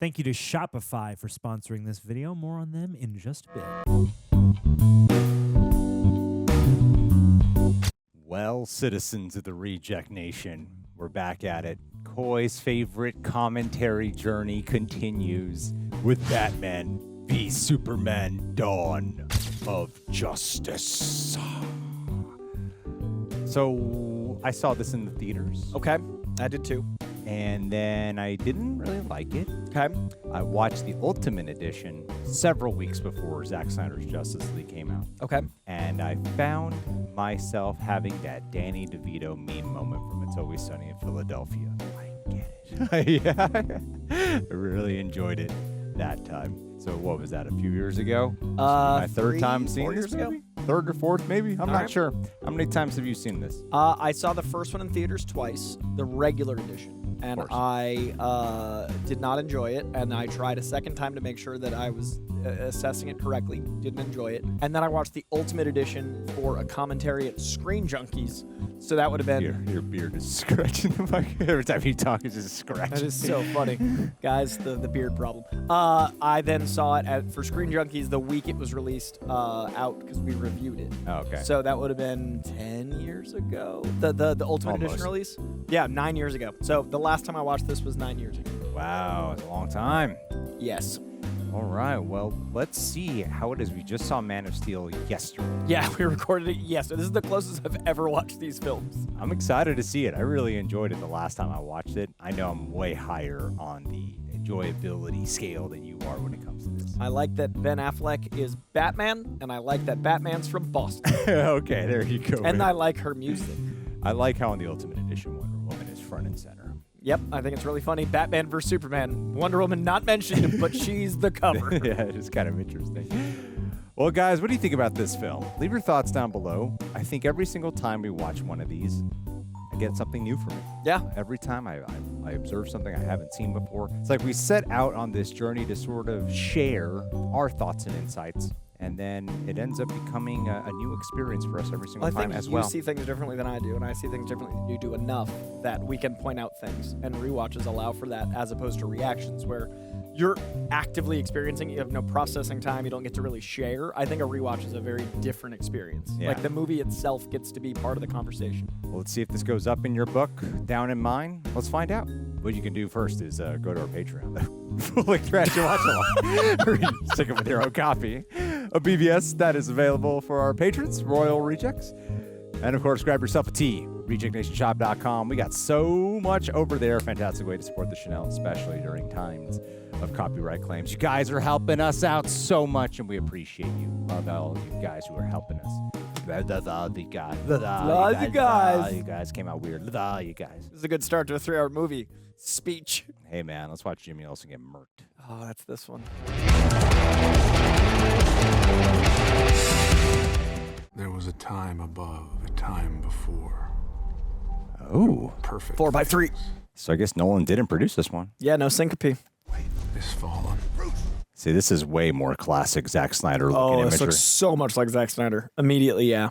Thank you to Shopify for sponsoring this video. More on them in just a bit. Well, citizens of the Reject Nation, we're back at it. Coy's favorite commentary journey continues with Batman v Superman: Dawn of Justice. So, I saw this in the theaters. Okay, I did too. And then I didn't really like it. Okay. I watched the Ultimate Edition several weeks before Zack Snyder's Justice League came out. Okay. And I found myself having that Danny DeVito meme moment from It's Always Sunny in Philadelphia. I get it. Yeah. I really enjoyed it that time. So what was that, a few years ago? My third time seeing this movie? Third or fourth, maybe? I'm not sure. How many times have you seen this? I saw the first one in theaters twice, the regular edition. And I did not enjoy it, and I tried a second time to make sure that I was assessing it correctly. Didn't enjoy it. And then I watched the Ultimate Edition for a commentary at Screen Junkies. So that would have been... Your beard is scratching the mic. Every time you talk, it's just scratching. That is so funny. Guys, the beard problem. I then saw it for Screen Junkies the week it was released out because we reviewed it. Oh, okay. So that would have been 10 years ago, the Ultimate Edition release? Yeah, 9 years ago. So the last time I watched this was 9 years ago. Wow, it's a long time. Yes. All right, well, let's see how it is. We just saw Man of Steel yesterday. Yeah, we recorded it yesterday. This is the closest I've ever watched these films. I'm excited to see it. I really enjoyed it the last time I watched it. I know I'm way higher on the enjoyability scale than you are when it comes to this. I like that Ben Affleck is Batman, and I like that Batman's from Boston. Okay, there you go. And I like her music. I like how in the Ultimate Edition Wonder Woman is front and center. Yep, I think it's really funny. Batman vs. Superman. Wonder Woman not mentioned, but she's the cover. Yeah, it is kind of interesting. Well, guys, what do you think about this film? Leave your thoughts down below. I think every single time we watch one of these, I get something new from it. Yeah. Every time I observe something I haven't seen before. It's like we set out on this journey to sort of share our thoughts and insights. And then it ends up becoming a new experience for us every single time as well. I think you see things differently than I do, and I see things differently than you do enough that we can point out things, and rewatches allow for that, as opposed to reactions where you're actively experiencing, you have no processing time, you don't get to really share. I think a rewatch is a very different experience. Yeah. Like the movie itself gets to be part of the conversation. Well, let's see if this goes up in your book, down in mine. Let's find out. What you can do first is go to our Patreon. Fully Trash and Watch Along. Stick it with your own copy of BBS that is available for our patrons, Royal Rejects. And of course, grab yourself a tee, rejectnationshop.com. We got so much over there. Fantastic way to support the Chanel, especially during times of copyright claims. You guys are helping us out so much, and we appreciate you. Love all of you guys who are helping us. Love you guys. Love you guys. You guys came out weird. Love you guys. This is a good start to a 3-hour movie. Speech. Hey, man, let's watch Jimmy Olsen get murked. Oh, that's this one. There was a time above, a time before. Oh. Perfect. 4x3. So I guess Nolan didn't produce this one. Yeah, no syncope. Is fallen. See, this is way more classic Zack Snyder looking imagery. This looks so much like Zack Snyder. Immediately, yeah.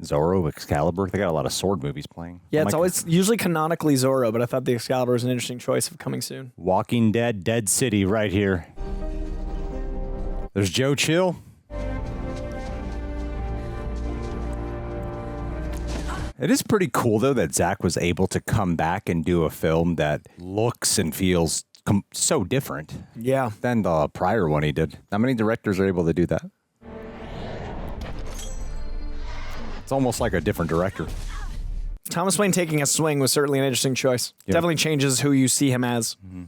Zorro, Excalibur, they got a lot of sword movies playing. Yeah, it's always usually canonically Zorro, but I thought the Excalibur was an interesting choice of coming soon. Walking Dead, Dead City right here. There's Joe Chill. It is pretty cool, though, that Zack was able to come back and do a film that looks and feels so different than the prior one he did. Not many directors are able to do that. It's almost like a different director. Thomas Wayne taking a swing was certainly an interesting choice. Yep. Definitely changes who you see him as. Mm-hmm.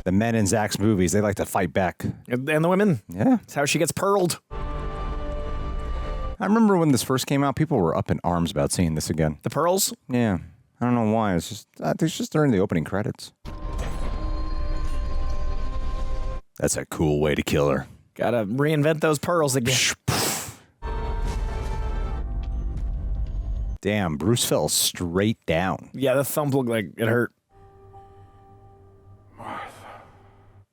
The men in Zack's movies, they like to fight back. And the women. Yeah. That's how she gets pearled. I remember when this first came out, people were up in arms about seeing this again. The pearls? Yeah. I don't know why. It's just during the opening credits. That's a cool way to kill her. Gotta reinvent those pearls again. Damn, Bruce fell straight down. Yeah, the thump looked like it hurt. Martha.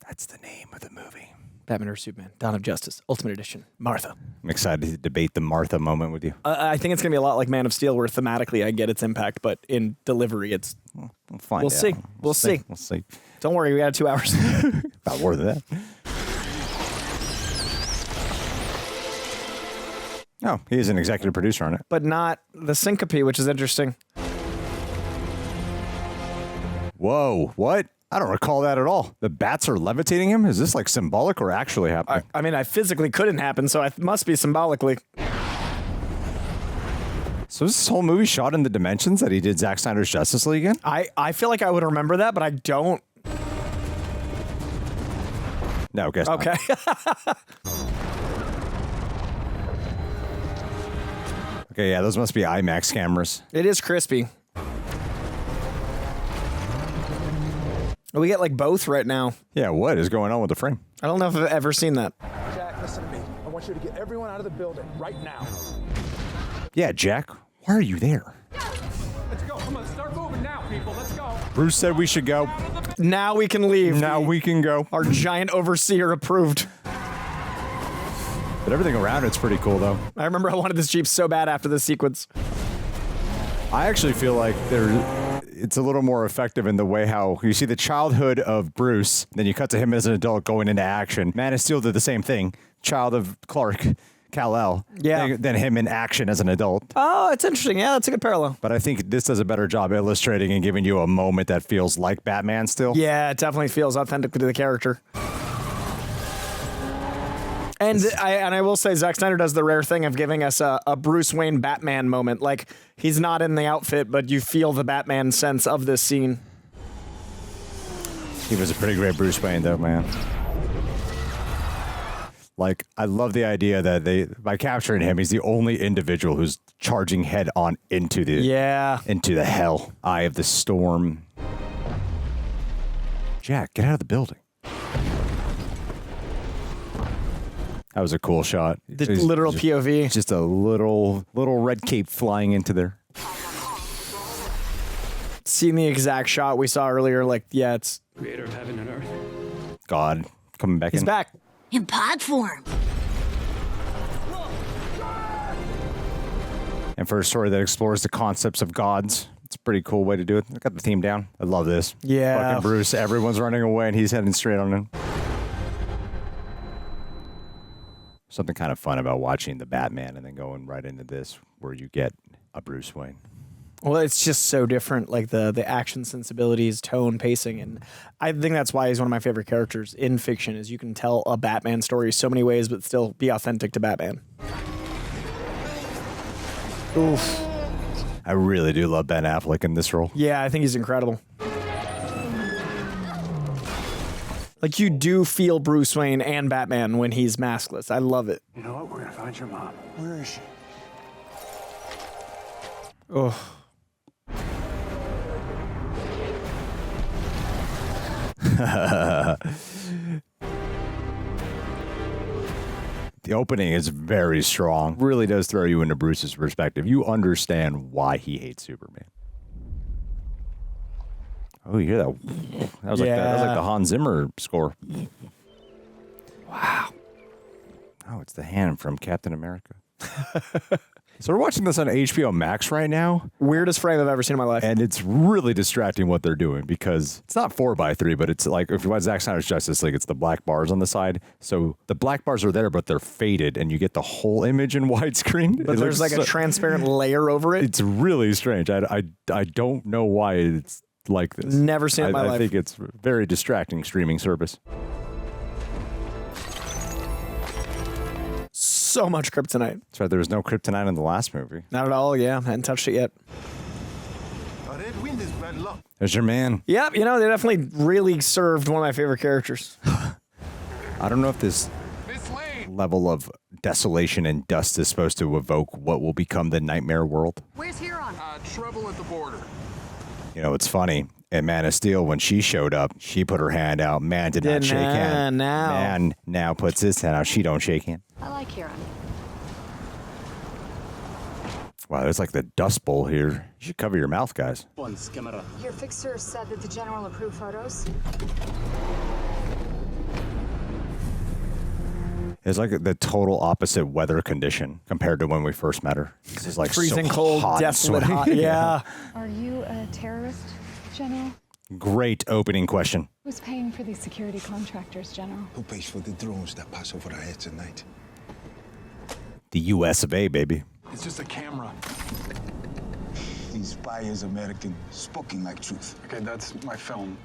That's the name of the movie. Batman vs. Superman, Dawn of Justice, Ultimate Edition, Martha. I'm excited to debate the Martha moment with you. I think it's going to be a lot like Man of Steel, where thematically I get its impact, but in delivery, it's... We'll find We'll out. see. We'll see. We'll see. Don't worry, we got 2 hours. About more than that. Oh, he's an executive producer on it. But not the syncope, which is interesting. Whoa, what? I don't recall that at all. The bats are levitating him? Is this like symbolic or actually happening? I mean, I physically couldn't happen, so it must be symbolically. So is this whole movie shot in the dimensions that he did Zack Snyder's Justice League in? I feel like I would remember that, but I don't. No, guess not. Okay. Okay, yeah, those must be IMAX cameras. It is crispy. We get like both right now. Yeah, what is going on with the frame? I don't know if I've ever seen that. Jack, listen to me. I want you to get everyone out of the building right now. Yeah, Jack, why are you there? Let's go. Come on, start moving now, people. Let's go. Bruce said we should go. Now we can leave. Now we can go. Our giant overseer approved. But everything around it's pretty cool, though. I remember I wanted this Jeep so bad after this sequence. I actually feel like it's a little more effective in the way how you see the childhood of Bruce, then you cut to him as an adult going into action. Man of Steel did the same thing. Child of Clark, Kal-El. Yeah. Then him in action as an adult. Oh, it's interesting. Yeah, that's a good parallel. But I think this does a better job illustrating and giving you a moment that feels like Batman still. Yeah, it definitely feels authentic to the character. And I will say Zack Snyder does the rare thing of giving us a Bruce Wayne Batman moment. Like, he's not in the outfit, but you feel the Batman sense of this scene. He was a pretty great Bruce Wayne, though, man. Like, I love the idea that by capturing him, he's the only individual who's charging head on into the hell eye of the storm. Jack, get out of the building. That was a cool shot. The literal POV. Just a little red cape flying into there. Seeing the exact shot we saw earlier, like, yeah, it's... Creator of heaven and earth. God, coming back in. He's back. In pod form. And for a story that explores the concepts of gods, it's a pretty cool way to do it. I got the theme down. I love this. Yeah. Fucking Bruce, everyone's running away and he's heading straight on him. Something kind of fun about watching the Batman and then going right into this where you get a Bruce Wayne. Well, it's just so different, like the action sensibilities, tone, pacing, and I think that's why he's one of my favorite characters in fiction, is you can tell a Batman story so many ways but still be authentic to Batman. Oof. I really do love Ben Affleck in this role. Yeah, I think he's incredible. Like, you do feel Bruce Wayne and Batman when he's maskless. I love it. You know what? We're gonna find your mom. Where is she? Oh. The opening is very strong. Really does throw you into Bruce's perspective. You understand why he hates Superman. Oh, you hear that? That was like the Hans Zimmer score. Wow. Oh, it's the hand from Captain America. So we're watching this on HBO Max right now. Weirdest frame I've ever seen in my life. And it's really distracting what they're doing because it's not 4:3, but it's like if you watch Zack Snyder's Justice League, it's the black bars on the side. So the black bars are there, but they're faded, and you get the whole image in widescreen. But there's like a transparent layer over it. It's really strange. I don't know why it's like this. Never seen it in my life. I think it's very distracting streaming service. So much kryptonite. That's right. There was no kryptonite in the last movie. Not at all, yeah. Hadn't touched it yet. A red wind is bad luck. There's your man. Yep, you know, they definitely really served one of my favorite characters. I don't know if this level of desolation and dust is supposed to evoke what will become the nightmare world. Where's Huron? Trouble at the border. You know, it's funny. In Man of Steel, when she showed up, she put her hand out. Man did not shake hand. Now. Man now puts his hand out. She don't shake hand. I like Huron. Wow, there's like the dust bowl here. You should cover your mouth, guys. Your fixer said that the general approved photos. It's like the total opposite weather condition compared to when we first met her. This is like Freezing so cold, hot and desolate sweaty. hot. Yeah. Are you a terrorist, General? Great opening question. Who's paying for these security contractors, General? Who pays for the drones that pass over our heads at night? The US of A, baby. It's just a camera. These biased American spoken like truth. Okay, that's my film.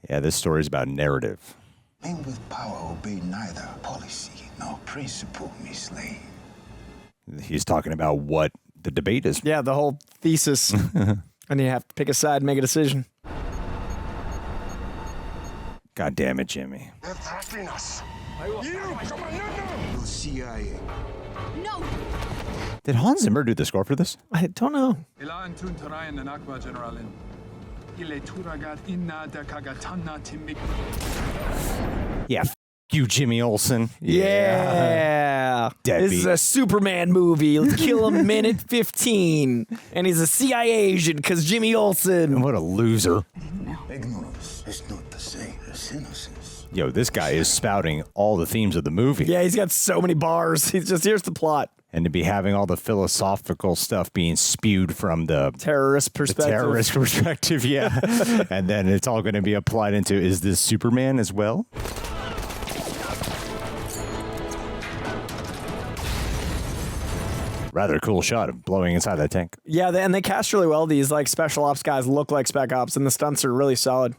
Yeah, this story is about narrative. Men with power obey neither policy nor principle, Miss Lane. He's talking about what the debate is. Yeah, the whole thesis. And you have to pick a side and make a decision. God damn it, Jimmy. They're tracking us. The CIA. No! Did Hans Zimmer do the score for this? I don't know. Yeah, you, Jimmy Olsen. Yeah. Deadbeat. This is a Superman movie. Let's kill him minute 15. And he's a CIA agent because Jimmy Olsen. What a loser. Ignorance is not the same as innocence. Yo, this guy is spouting all the themes of the movie. Yeah, he's got so many bars. He's just, here's the plot. And to be having all the philosophical stuff being spewed from the Terrorist perspective. terrorist perspective, yeah. And then it's all going to be applied into, is this Superman as well? Rather cool shot of blowing inside that tank. Yeah, and they cast really well. These like special ops guys look like spec ops, and the stunts are really solid.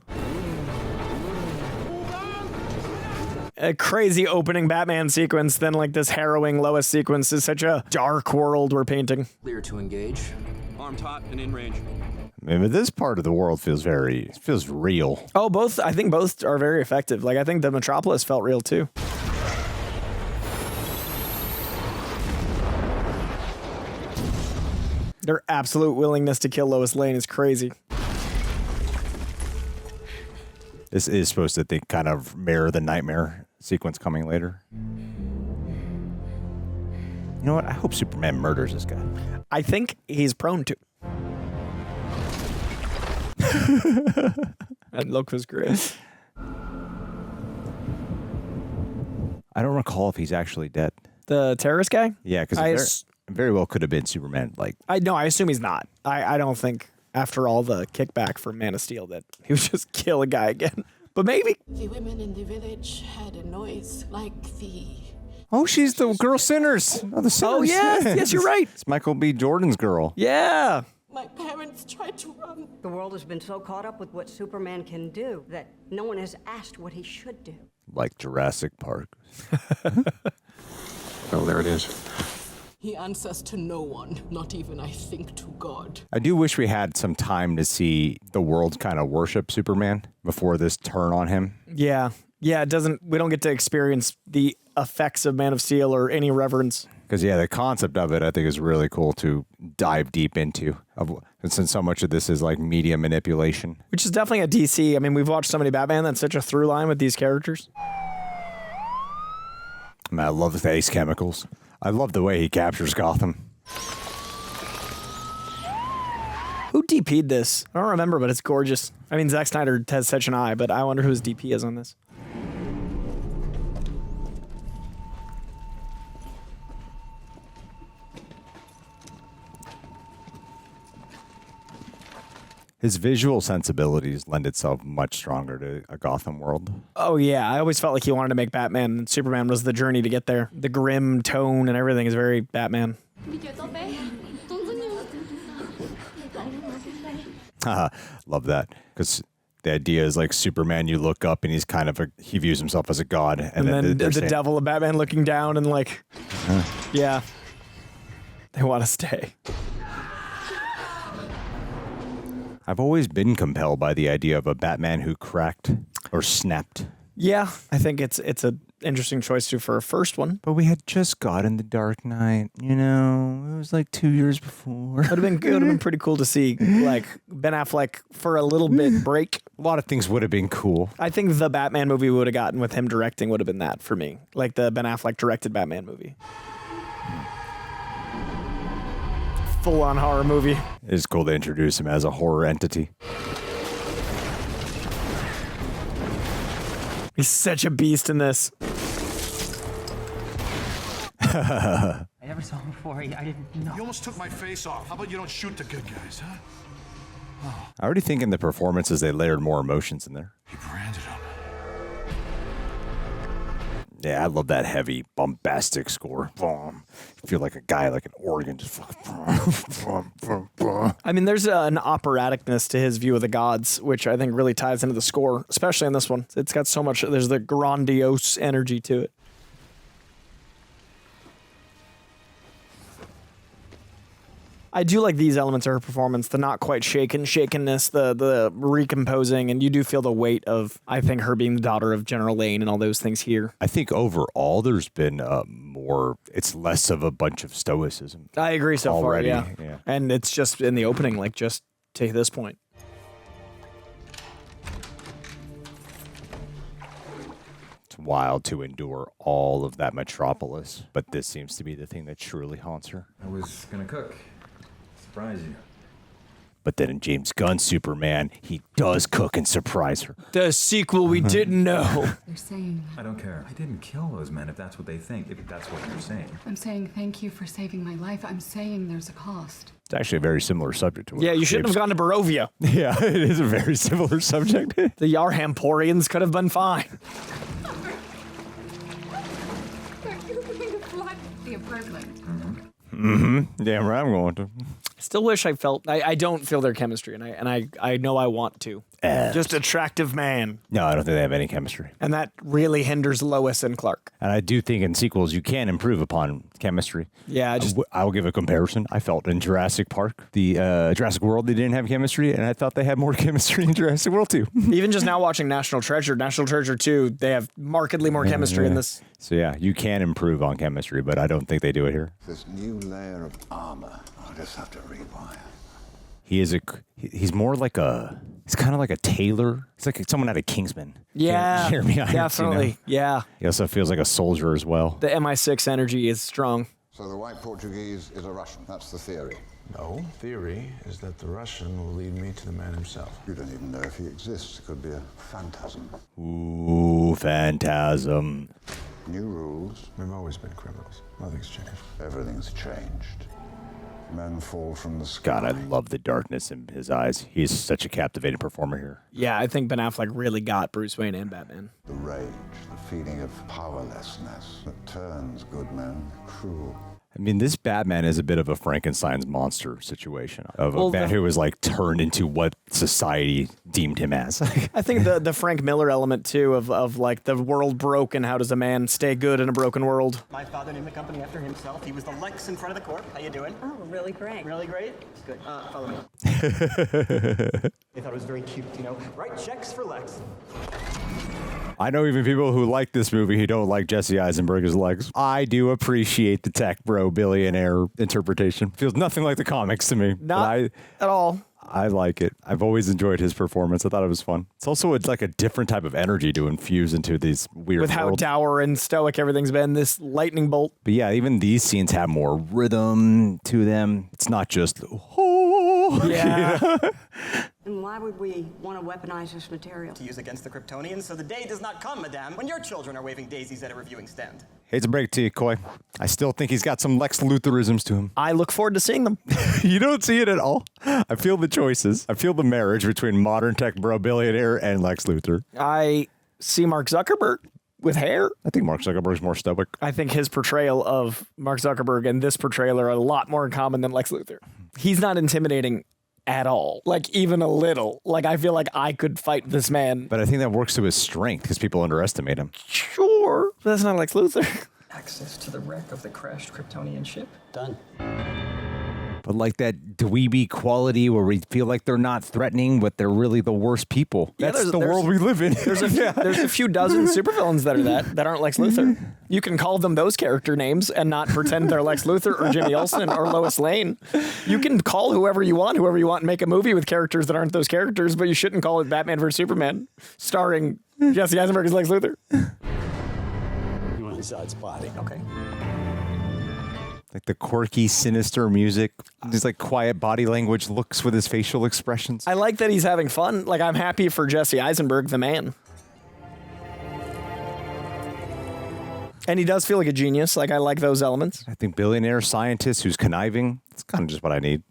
A crazy opening Batman sequence, then like this harrowing Lois sequence is such a dark world we're painting. Clear to engage. Armed hot and in range. I mean, but this part of the world feels real. Oh, both. I think both are very effective. Like I think the Metropolis felt real too. Their absolute willingness to kill Lois Lane is crazy. This is supposed to kind of mirror the nightmare sequence coming later. You know what? I hope Superman murders this guy. I think he's prone to. That look was great. I don't recall if he's actually dead. The terrorist guy? Yeah, because very well could have been Superman. Like, I assume he's not. I don't think after all the kickback from Man of Steel that he would just kill a guy again. But maybe. The women in the village had a noise like the... oh, she's the girl Sinners. Oh, the Sinners. Oh, yes, you're right. It's Michael B. Jordan's girl. Yeah. My parents tried to run. The world has been so caught up with what Superman can do that no one has asked what he should do. Like Jurassic Park. Oh, there it is. He answers to no one, not even, I think, to God. I do wish we had some time to see the world kind of worship Superman before this turn on him. Yeah. Yeah, we don't get to experience the effects of Man of Steel or any reverence. Because, yeah, the concept of it, I think, is really cool to dive deep into. Since so much of this is like media manipulation. Which is definitely a DC. I mean, we've watched so many Batman. That's such a through line with these characters. Man, I love the face chemicals. I love the way he captures Gotham. Who DP'd this? I don't remember, but it's gorgeous. I mean, Zack Snyder has such an eye, but I wonder who his DP is on this. His visual sensibilities lend itself much stronger to a Gotham world. Oh, yeah. I always felt like he wanted to make Batman, and Superman was the journey to get there. The grim tone and everything is very Batman. Love that. Because the idea is like Superman, you look up and he's kind of he views himself as a god. And then the devil of Batman looking down and like, yeah, they want to stay. I've always been compelled by the idea of a Batman who cracked or snapped. Yeah, I think it's an interesting choice too for a first one. But we had just gotten The Dark Knight, you know, it was like 2 years before. It would have been pretty cool to see like Ben Affleck for a little bit break. A lot of things would have been cool. I think the Batman movie we would have gotten with him directing would have been that for me. Like the Ben Affleck directed Batman movie. Full-on horror movie. It's cool to introduce him as a horror entity. He's such a beast in this. I never saw him before. I didn't know. You almost took my face off. How about you don't shoot the good guys, huh? I already think in the performances they layered more emotions in there. He branded him. Yeah, I love that heavy, bombastic score. Boom. You feel like a guy, like an organ, just I mean, there's an operaticness to his view of the gods, which I think really ties into the score, especially in this one. It's got so much, there's the grandiose energy to it. I do like these elements of her performance, the not quite shakenness, the recomposing, and you do feel the weight of, I think, her being the daughter of General Lane and all those things here. I think overall there's been it's less of a bunch of stoicism. I agree so already. far, yeah. And it's just in the opening, like just to this point. It's wild to endure all of that metropolis, but this seems to be the thing that truly haunts her. I was gonna cook. Surprise you. But then in James Gunn's Superman, he does cook and surprise her. The sequel we didn't know. You're saying... I don't care. I didn't kill those men if that's what they think, if that's what you're saying. I'm saying thank you for saving my life. I'm saying there's a cost. It's actually a very similar subject to it. Yeah, you shouldn't have gone to Barovia. Yeah, it is a very similar subject. The Yarhamporians could have been fine. You're going to flood the apartment. Mm-hmm. Damn right I'm going to. Still wish I felt, I don't feel their chemistry, and I know I want to. Just attractive man. No, I don't think they have any chemistry. And that really hinders Lois and Clark. And I do think in sequels you can improve upon chemistry. Yeah, I'll give a comparison. I felt in Jurassic Park, the Jurassic World, they didn't have chemistry, and I thought they had more chemistry in Jurassic World 2. Even just now watching National Treasure 2, they have markedly more chemistry in this. So yeah, you can improve on chemistry, but I don't think they do it here. This new layer of armor, I'll just have to rewire. He's more like he's kind of like a tailor. He's like someone out of Kingsman. Yeah, Jeremy Irons, definitely. You know? Yeah. He also feels like a soldier as well. The MI6 energy is strong. So the white Portuguese is a Russian. That's the theory. No, theory is that the Russian will lead me to the man himself. You don't even know if he exists. It could be a phantasm. Ooh, phantasm. New rules. We've always been criminals. Nothing's changed. Everything's changed. Men fall from the sky. God, I love the darkness in his eyes. He's such a captivating performer here. Yeah, I think Ben Affleck really got Bruce Wayne and Batman. The rage, the feeling of powerlessness that turns good men cruel. I mean, this Batman is a bit of a Frankenstein's monster situation of a man who was like turned into what society deemed him as. I think the Frank Miller element too of like the world broke and how does a man stay good in a broken world. My father named the company after himself. He was the Lex in front of the corp. How you doing? Oh, really great. Really great? Good. Follow me. They thought it was very cute, you know. Write checks for Lex. I know even people who like this movie who don't like Jesse Eisenberg as Lex. I do appreciate the tech bro billionaire interpretation. Feels nothing like the comics to me. Not at all. I like it. I've always enjoyed his performance. I thought it was fun. It's also like a different type of energy to infuse into these weird With how worlds. dour and stoic everything's been, this lightning bolt. But yeah, even these scenes have more rhythm to them. It's not just, Yeah. You know? And why would we want to weaponize this material? To use against the Kryptonians, so the day does not come, madame, when your children are waving daisies at a reviewing stand. Hates a break to you, Coy. I still think he's got some Lex Luthorisms to him. I look forward to seeing them. You don't see it at all. I feel the choices. I feel the marriage between modern tech bro billionaire and Lex Luthor. I see Mark Zuckerberg with hair. I think Mark Zuckerberg's more stoic. I think his portrayal of Mark Zuckerberg and this portrayal are a lot more in common than Lex Luthor. He's not intimidating at all. Like, even a little. Like, I feel like I could fight this man. But I think that works to his strength because people underestimate him. Sure. But that's not Lex Luthor. Access to the wreck of the crashed Kryptonian ship. Done. But like that dweeby quality where we feel like they're not threatening, but they're really the worst people. Yeah, That's the world we live in. There's a few dozen supervillains that aren't Lex Luthor. You can call them those character names and not pretend they're Lex Luthor or Jimmy Olsen or Lois Lane. You can call whoever you want, and make a movie with characters that aren't those characters, but you shouldn't call it Batman vs. Superman, starring Jesse Eisenberg as Lex Luthor. You want besides body, okay? Like the quirky, sinister music, just like quiet body language looks with his facial expressions. I like that he's having fun. Like, I'm happy for Jesse Eisenberg, the man. And he does feel like a genius. Like, I like those elements. I think billionaire scientist who's conniving. It's kind of just what I need.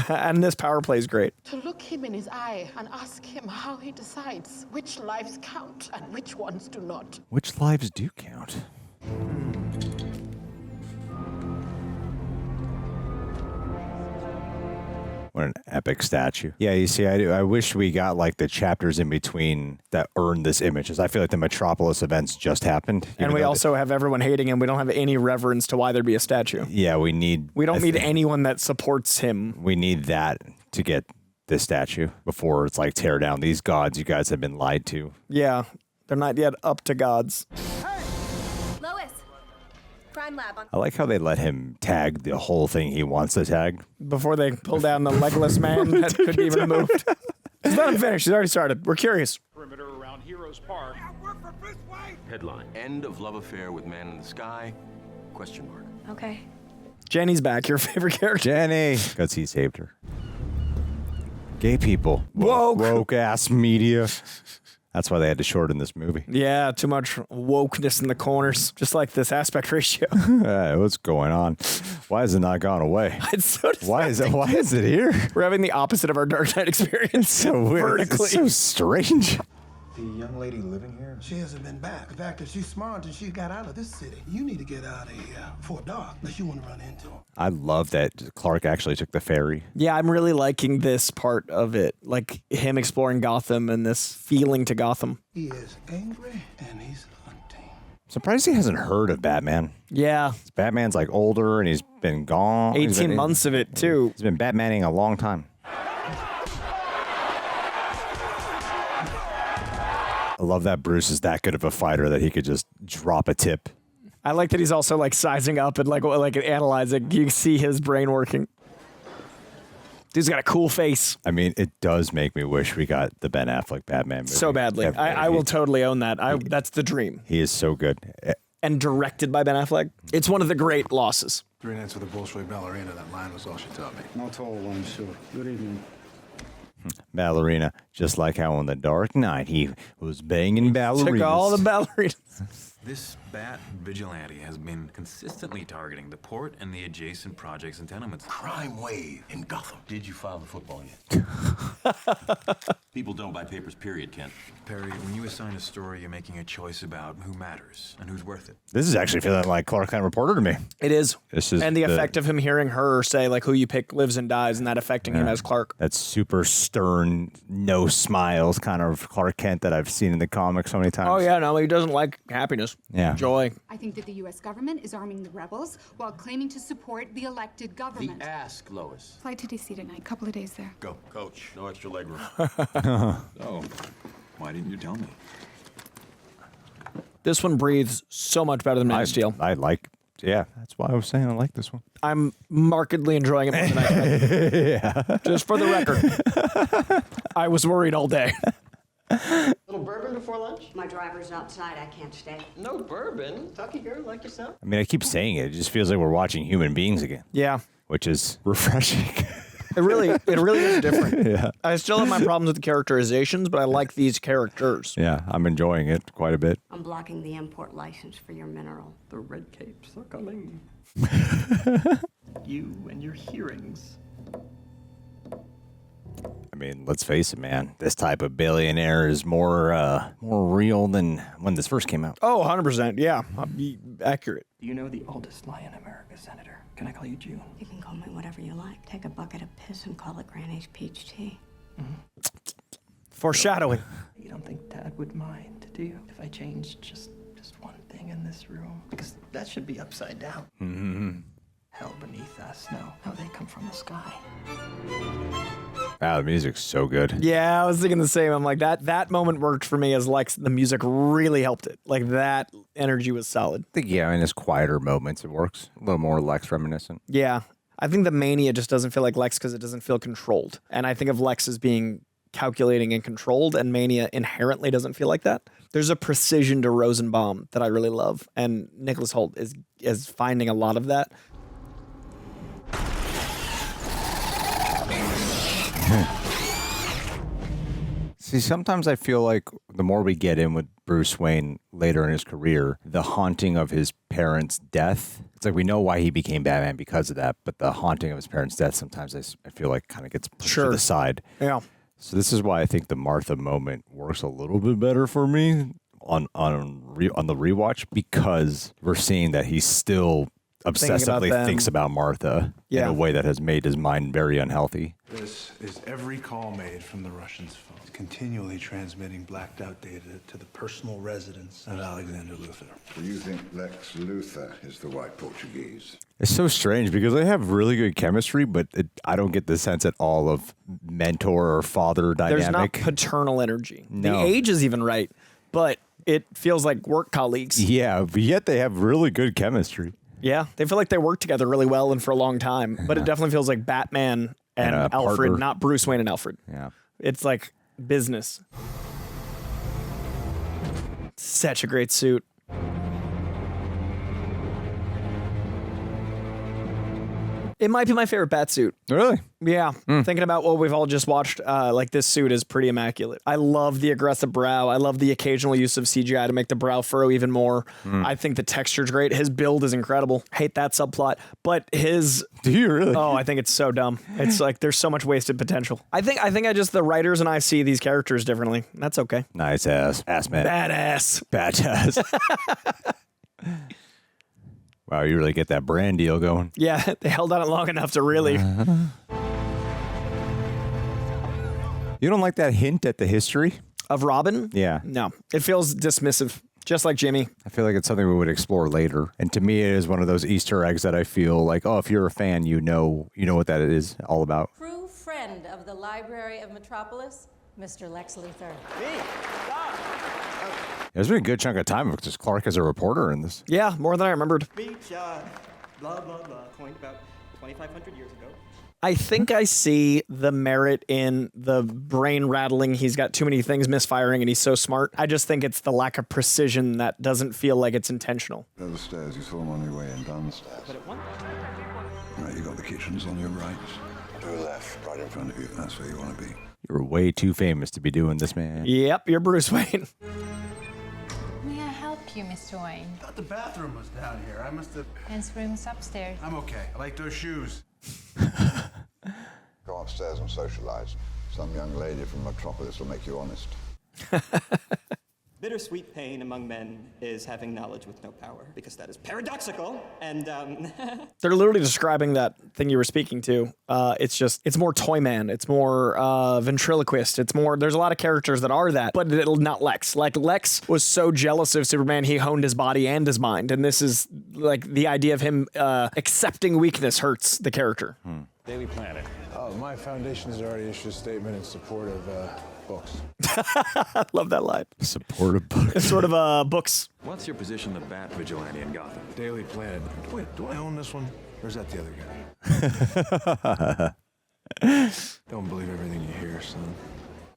And this power play is great. To look him in his eye and ask him how he decides which lives count and which ones do not. Which lives do count? What an epic statue. Yeah, you see, I wish we got like the chapters in between that earned this image, because I feel like the Metropolis events just happened. And we also have everyone hating him. We don't have any reverence to why there'd be a statue. Yeah, we don't need anyone that supports him. We need that to get this statue before it's like tear down these gods you guys have been lied to. Yeah, they're not yet up to gods. Lois, crime lab. I like how they let him tag the whole thing he wants to tag. Before they pull down the legless man that couldn't be removed. It's not finished. It's already started. We're curious. Perimeter around Heroes Park. Headline: End of love affair with man in the sky? Question mark. Okay. Jenny's back. Your favorite character. Jenny. Because he saved her. Gay people. Woke. Woke ass media. That's why they had to shorten this movie. Yeah, too much wokeness in the corners. Just like this aspect ratio. What's going on? Why has it not gone away? It's so Why is it here? We're having the opposite of our Dark Knight experience. So weird. Vertically. It's so strange. The young lady living here? She hasn't been back. In fact, if she's smart and she got out of this city, you need to get out of here before dark, unless you want to run into him. I love that Clark actually took the ferry. Yeah, I'm really liking this part of it. Like him exploring Gotham and this feeling to Gotham. He is angry and he's hunting. Surprised he hasn't heard of Batman. Yeah. Batman's like older and he's been gone. 18 months of it too. He's been Batmaning a long time. I love that Bruce is that good of a fighter that he could just drop a tip. I like that he's also like sizing up and like analyzing. You can see his brain working. Dude's got a cool face. I mean, it does make me wish we got the Ben Affleck Batman movie. So badly. I will totally own that. That's the dream. He is so good. And directed by Ben Affleck. It's one of the great losses. 3 nights with a Bolshoi ballerina. That line was all she taught me. No tall one, sure. Good evening. Ballerina, just like how on The Dark Knight he was banging ballerinas. Took all the ballerinas. This bat vigilante has been consistently targeting the port and the adjacent projects and tenements. Crime wave in Gotham. Did you file the football yet? People don't buy papers, period, Kent. Perry, when you assign a story, you're making a choice about who matters and who's worth it. This is actually feeling like Clark Kent Reporter to me. It is. This is and the effect of him hearing her say like who you pick lives and dies and that affecting him as Clark. That super stern, no smiles kind of Clark Kent that I've seen in the comics so many times. Oh yeah, no, he doesn't like happiness. Yeah. Joy. I think that the U.S. government is arming the rebels while claiming to support the elected government. The ask, Lois. Fly to D.C. tonight. Couple of days there. Go, coach. No extra legroom. Oh, why didn't you tell me? This one breathes so much better than Man of Steel. Yeah, that's why I was saying I like this one. I'm markedly enjoying it more than I expected. Yeah. Just for the record. I was worried all day. Little bourbon before lunch? My driver's outside. I can't stay. No bourbon. Tucky girl like yourself? I mean, I keep saying it. It just feels like we're watching human beings again. Yeah. Which is refreshing. It really is different. Yeah. I still have my problems with the characterizations, but I like these characters. Yeah, I'm enjoying it quite a bit. I'm blocking the import license for your mineral. The red capes are coming. You and your hearings. I mean, let's face it, man. This type of billionaire is more real than when this first came out. Oh, 100%. Yeah, I'll be accurate. You know the oldest lie in America, Senator. Can I call you June? You can call me whatever you like. Take a bucket of piss and call it Granny's peach tea. Foreshadowing. You don't think Dad would mind, do you? If I changed just one thing in this room? Because that should be upside down. Mm-hmm. Hell beneath us. No, how they come from the sky. Wow, the music's so good. Yeah, I was thinking the same. I'm like, that moment worked for me as Lex. The music really helped it. Like, that energy was solid. I think, yeah, in his quieter moments, it works. A little more Lex reminiscent. Yeah. I think the mania just doesn't feel like Lex because it doesn't feel controlled. And I think of Lex as being calculating and controlled, and mania inherently doesn't feel like that. There's a precision to Rosenbaum that I really love, and Nicholas Hoult is finding a lot of that. See, sometimes I feel like the more we get in with Bruce Wayne later in his career, the haunting of his parents' death, it's like we know why he became Batman because of that, but the haunting of his parents' death sometimes I feel like kind of gets pushed to the side. Yeah. So this is why I think the Martha moment works a little bit better for me on the rewatch, because we're seeing that he still obsessively thinks about Martha in a way that has made his mind very unhealthy. This is every call made from the Russians' phone, continually transmitting blacked out data to the personal residence of Alexander Luthor. Do you think Lex Luthor is the white Portuguese? It's so strange because they have really good chemistry, but I don't get the sense at all of mentor or father dynamic. There's not paternal energy. No. The age is even right, but it feels like work colleagues. Yeah, but yet they have really good chemistry. Yeah, they feel like they work together really well and for a long time, but it definitely feels like Batman and Alfred, partner. not Bruce Wayne and Alfred. Yeah. It's like business. Such a great suit. It might be my favorite bat suit. Really? Yeah. Thinking about what we've all just watched, like this suit is pretty immaculate. I love the aggressive brow. I love the occasional use of CGI to make the brow furrow even more. I think the texture's great. His build is incredible. Hate that subplot. But his... Do you really? Oh, I think it's so dumb. It's like there's so much wasted potential. I think the writers and I see these characters differently. That's okay. Nice ass man. Badass. Wow, you really get that brand deal going. Yeah, they held on it long enough to really... You don't like that hint at the history? Of Robin? Yeah. No, it feels dismissive, just like Jimmy. I feel like it's something we would explore later. And to me, it is one of those Easter eggs that I feel like, oh, if you're a fan, you know what that is all about. True friend of the Library of Metropolis, Mr. Lex Luthor. There's been a good chunk of time of just Clark as a reporter in this. Yeah, more than I remembered. Beach, blah, blah, blah, coined about 2,500 years ago. I think I see the merit in the brain rattling. He's got too many things misfiring and he's so smart. I just think it's the lack of precision that doesn't feel like it's intentional. They're the stairs. You saw them on your way in downstairs. Right, you got the kitchens on your right. To the left, right in front of you. That's where you want to be. You're way too famous to be doing this, man. Yep, you're Bruce Wayne. May I help you, Mr. Wayne? I thought the bathroom was down here. I must have... His room's upstairs. I'm okay. I like those shoes. Go upstairs and socialize. Some young lady from Metropolis will make you honest. Bittersweet pain among men is having knowledge with no power, because that is paradoxical, and They're literally describing that thing you were speaking to. It's more Toyman. It's more ventriloquist. It's more, there's a lot of characters that are that, but it'll not Lex. Like Lex was so jealous of Superman, he honed his body and his mind. And this is like the idea of him accepting weakness hurts the character. Daily Planet. Oh, my foundation has already issued a statement in support of books. I love that line. Support of books. It's sort of books. What's your position, the Bat Vigilante in Gotham? Daily Planet. Wait, do I own this one? Or is that the other guy? Don't believe everything you hear, son.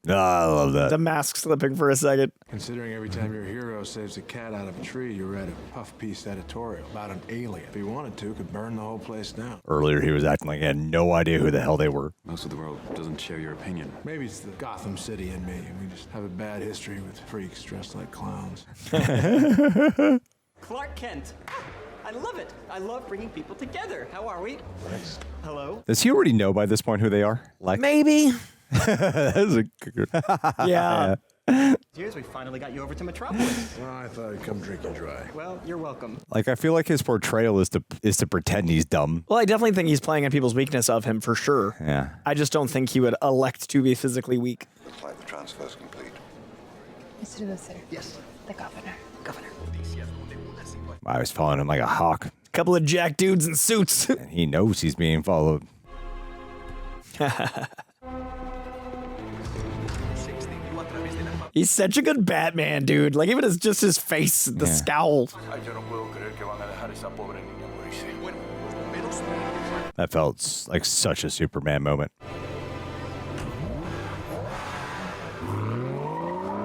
I love that. The mask slipping for a second. Considering every time your hero saves a cat out of a tree, you read a puff piece editorial about an alien. If he wanted to, could burn the whole place down. Earlier, he was acting like he had no idea who the hell they were. Most of the world doesn't share your opinion. Maybe it's the Gotham City in me, and we just have a bad history with freaks dressed like clowns. Clark Kent. I love it. I love bringing people together. How are we? Thanks. Hello? Does he already know by this point who they are? Like, maybe. That is a good... Yeah. Cheers, we finally got you over to Metropolis. Well, I thought I'd come drink you dry. Well, you're welcome. Like, I feel like his portrayal is to pretend he's dumb. Well, I definitely think he's playing on people's weakness of him for sure. Yeah. I just don't think he would elect to be physically weak. Looks like the transfer's complete. Mr. Luthor. Yes. The governor. I was following him like a hawk. Couple of jack dudes in suits. And he knows he's being followed. He's such a good Batman, dude. Like, even just his face, the scowl. That felt like such a Superman moment.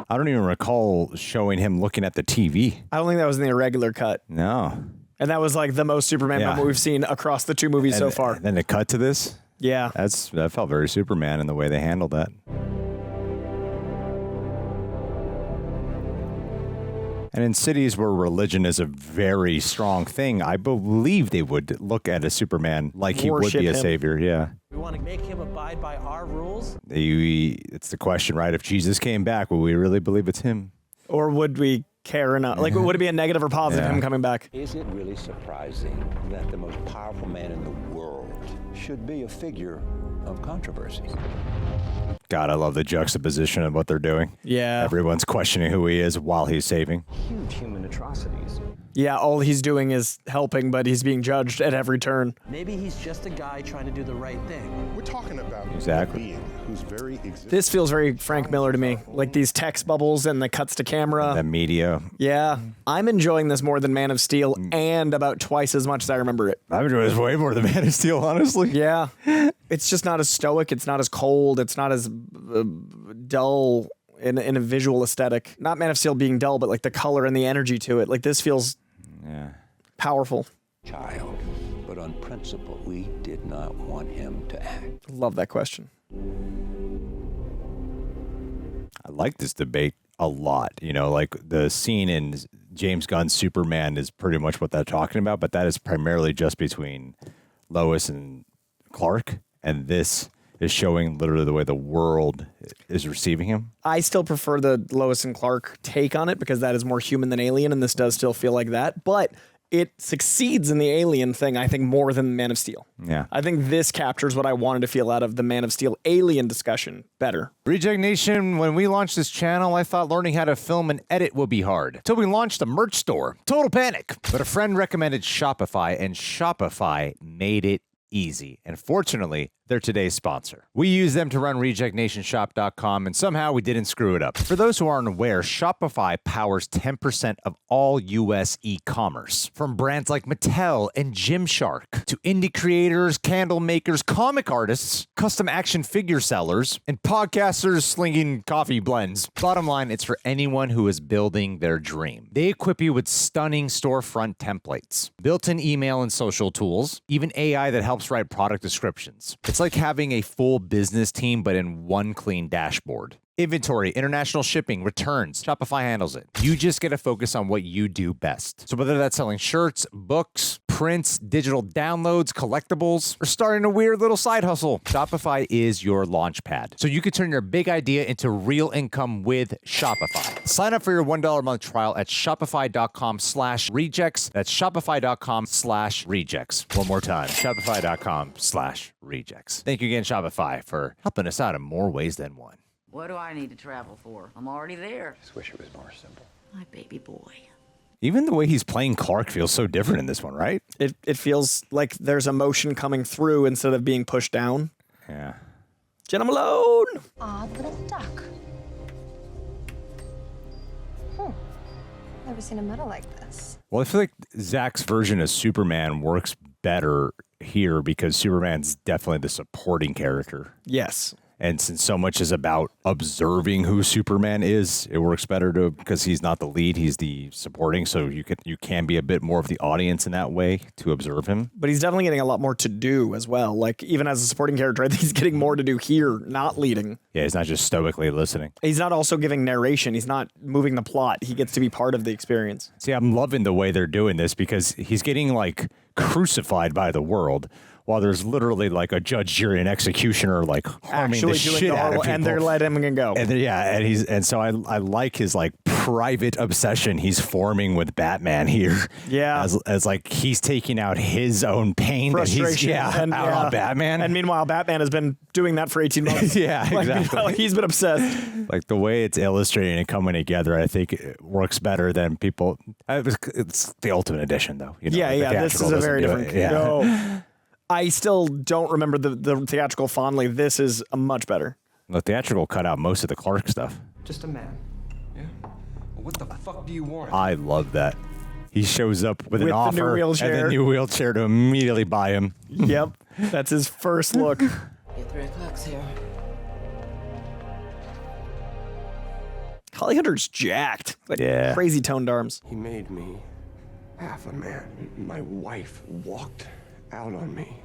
I don't even recall showing him looking at the TV. I don't think that was in the irregular cut. No. And that was like the most Superman moment we've seen across the two movies so far. And then to cut to this? Yeah. That felt very Superman in the way they handled that. And in cities where religion is a very strong thing, I believe they would look at a Superman like he would be a savior. Yeah. We want to make him abide by our rules. It's the question, right? If Jesus came back, would we really believe it's him? Or would we care enough? Like, would it be a negative or positive him coming back? Is it really surprising that the most powerful man in the world should be a figure of controversy? God, I love the juxtaposition of what they're doing. Yeah. Everyone's questioning who he is while he's saving. Huge human atrocities. Yeah, all he's doing is helping, but he's being judged at every turn. Maybe he's just a guy trying to do the right thing. We're talking about exactly a being whose very existence. This feels very Frank Miller to me. Like these text bubbles and the cuts to camera. The media. Yeah. I'm enjoying this more than Man of Steel and about twice as much as I remember it. I'm enjoying this way more than Man of Steel, honestly. Yeah. It's just not as stoic. It's not as cold. It's not as dull in a visual aesthetic. Not Man of Steel being dull, but like the color and the energy to it. Like this feels powerful. Child, but on principle, we did not want him to act. Love that question. I like this debate a lot. You know, like the scene in James Gunn's Superman is pretty much what they're talking about, but that is primarily just between Lois and Clark, and this is showing literally the way the world is receiving him. I still prefer the Lois and Clark take on it because that is more human than alien, and this does still feel like that, but it succeeds in the alien thing, I think, more than Man of Steel. Yeah. I think this captures what I wanted to feel out of the Man of Steel alien discussion better. Reject Nation, when we launched this channel, I thought learning how to film and edit would be hard. Till we launched a merch store. Total panic. But a friend recommended Shopify, and Shopify made it easy. And fortunately, they're today's sponsor. We use them to run RejectNationShop.com, and somehow we didn't screw it up. For those who aren't aware, Shopify powers 10% of all U.S. e-commerce. From brands like Mattel and Gymshark to indie creators, candle makers, comic artists, custom action figure sellers, and podcasters slinging coffee blends. Bottom line, it's for anyone who is building their dream. They equip you with stunning storefront templates, built-in email and social tools, even AI that helps write product descriptions. It's like having a full business team, but in one clean dashboard. Inventory, international shipping, returns. Shopify handles it. You just get to focus on what you do best. So whether that's selling shirts, books, prints, digital downloads, collectibles, or starting a weird little side hustle, Shopify is your launch pad. So you can turn your big idea into real income with Shopify. Sign up for your $1 a month trial at shopify.com/rejects. That's shopify.com/rejects. One more time, shopify.com/rejects. Thank you again, Shopify, for helping us out in more ways than one. What do I need to travel for? I'm already there. Just wish it was more simple. My baby boy. Even the way he's playing Clark feels so different in this one, right? It feels like there's emotion coming through instead of being pushed down. Yeah. Jenna Malone! Odd little duck. Never seen a medal like this. Well, I feel like Zack's version of Superman works better here because Superman's definitely the supporting character. Yes. And since so much is about observing who Superman is, it works better because he's not the lead, he's the supporting. So you can be a bit more of the audience in that way to observe him. But he's definitely getting a lot more to do as well. Like even as a supporting character, I think he's getting more to do here, not leading. Yeah, he's not just stoically listening. He's not also giving narration. He's not moving the plot. He gets to be part of the experience. See, I'm loving the way they're doing this because he's getting like crucified by the world. While there's literally like a judge, jury, and executioner like harming the shit out of people, and they're letting him go. And so I like his like private obsession he's forming with Batman here. Yeah, as like he's taking out his own pain, frustration, out on Batman. And meanwhile, Batman has been doing that for 18 months. Yeah, exactly. He's been obsessed. Like the way it's illustrating and coming together, I think it works better than people. It's the Ultimate Edition, though. You know, This is a very different. No. I still don't remember the theatrical fondly. This is much better. The theatrical cut out most of the Clark stuff. Just a man. Yeah. Well, what the fuck do you want? I love that. He shows up with an the offer new wheelchair. and a new wheelchair to immediately buy him. Yep. That's his first look. Your 3 o'clock's here. Holly Hunter's jacked. Like crazy toned arms. He made me half a man. My wife walked out on me.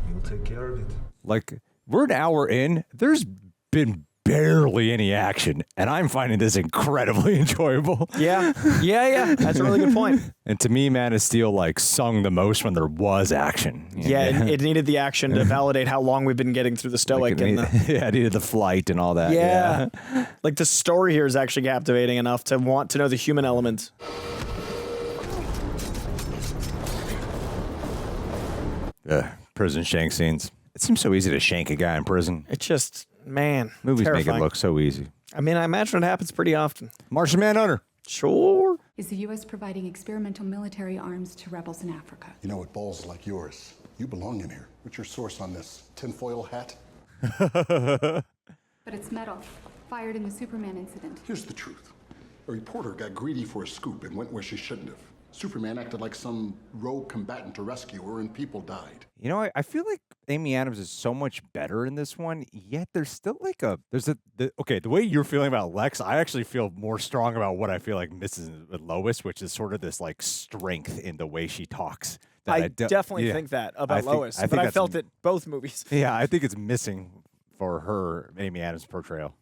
You'll take care of it. Like, we're an hour in. There's been barely any action, and I'm finding this incredibly enjoyable. Yeah. That's a really good point. And to me, Man of Steel like sung the most when there was action. Yeah, it needed the action to validate how long we've been getting through the stoic. It needed the flight and all that. Yeah. Like the story here is actually captivating enough to want to know the human element. Prison shank scenes. It seems so easy to shank a guy in prison. It's just, man, Movies terrifying. make it look so easy. I mean, I imagine it happens pretty often. Martian Manhunter. Sure. Is the U.S. providing experimental military arms to rebels in Africa? You know what, balls like yours, you belong in here. What's your source on this? Tinfoil hat? But it's metal, fired in the Superman incident. Here's the truth. A reporter got greedy for a scoop and went where she shouldn't have. Superman acted like some rogue combatant to rescue her, and people died. You know, I feel like Amy Adams is so much better in this one, yet there's still like the way you're feeling about Lex, I actually feel more strong about what I feel like Mrs. Lois, which is sort of this like strength in the way she talks. I definitely think that about Lois, but I felt it both movies. Yeah, I think it's missing for her, Amy Adams' portrayal.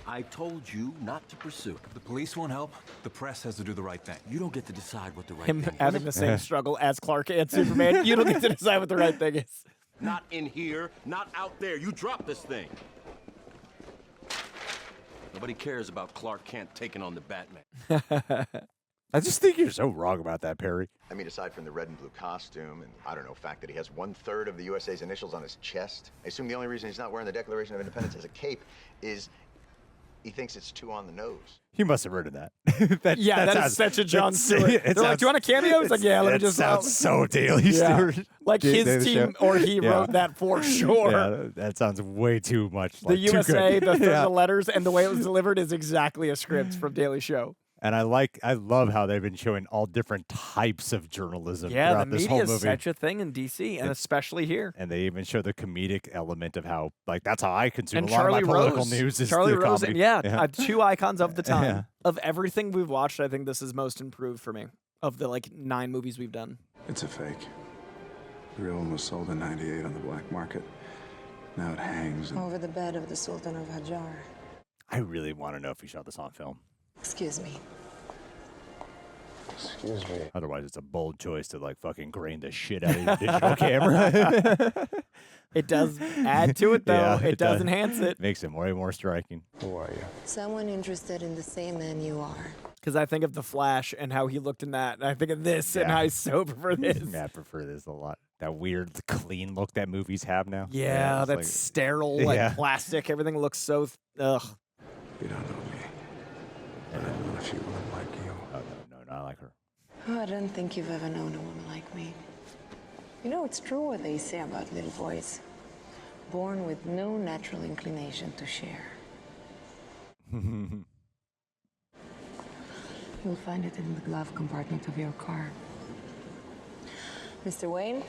I told you not to pursue. The police won't help. The press has to do the right thing. You don't get to decide what the right Him thing is. having the same struggle as Clark and Superman. You don't get to decide what the right thing is. Not in here, not out there. You drop this thing. Nobody cares about Clark Kent taking on the Batman. I just think you're so wrong about that, Perry. I mean, aside from the red and blue costume and, I don't know, fact that he has 1/3 of the USA's initials on his chest, I assume the only reason he's not wearing the Declaration of Independence as a cape is he thinks it's too on the nose. He must have written that. that is such a John Stewart. They're like, do you want a cameo? It's like, yeah, let me just... sounds so Daily Stewart. Like his team, or he wrote that for sure. Yeah, that sounds way too much like the USA, too good. the letters, and the way it was delivered is exactly a script from Daily Show. And I love how they've been showing all different types of journalism throughout the this whole media movie. is such a thing in DC, and especially here. And they even show the comedic element of how, like, that's how I consume And a lot Charlie of my political Rose. news. Is Charlie the Rose, comedy. and two icons of the time. Of everything we've watched, I think this is most improved for me. Of the 9 movies we've done. It's a fake. The real one was sold in '98 on the black market. Now it hangs. Over the bed of the Sultan of Hajar. I really want to know if he shot this on film. Excuse me. Excuse me. Otherwise, it's a bold choice to fucking grain the shit out of your digital camera. It does add to it, though. Yeah, it does enhance it. Makes it way more striking. Who are you? Someone interested in the same man you are. Because I think of The Flash and how he looked in that, and I think of this and I so prefer this. Yeah, I prefer this a lot. That weird, clean look that movies have now. Yeah, it's that's sterile, plastic. Everything looks so, ugh. You don't know me. I don't know if you would like you. Oh, no, not like her. Oh, I don't think you've ever known a woman like me. You know, it's true what they say about little boys. Born with no natural inclination to share. You'll find it in the glove compartment of your car. Mr. Wayne?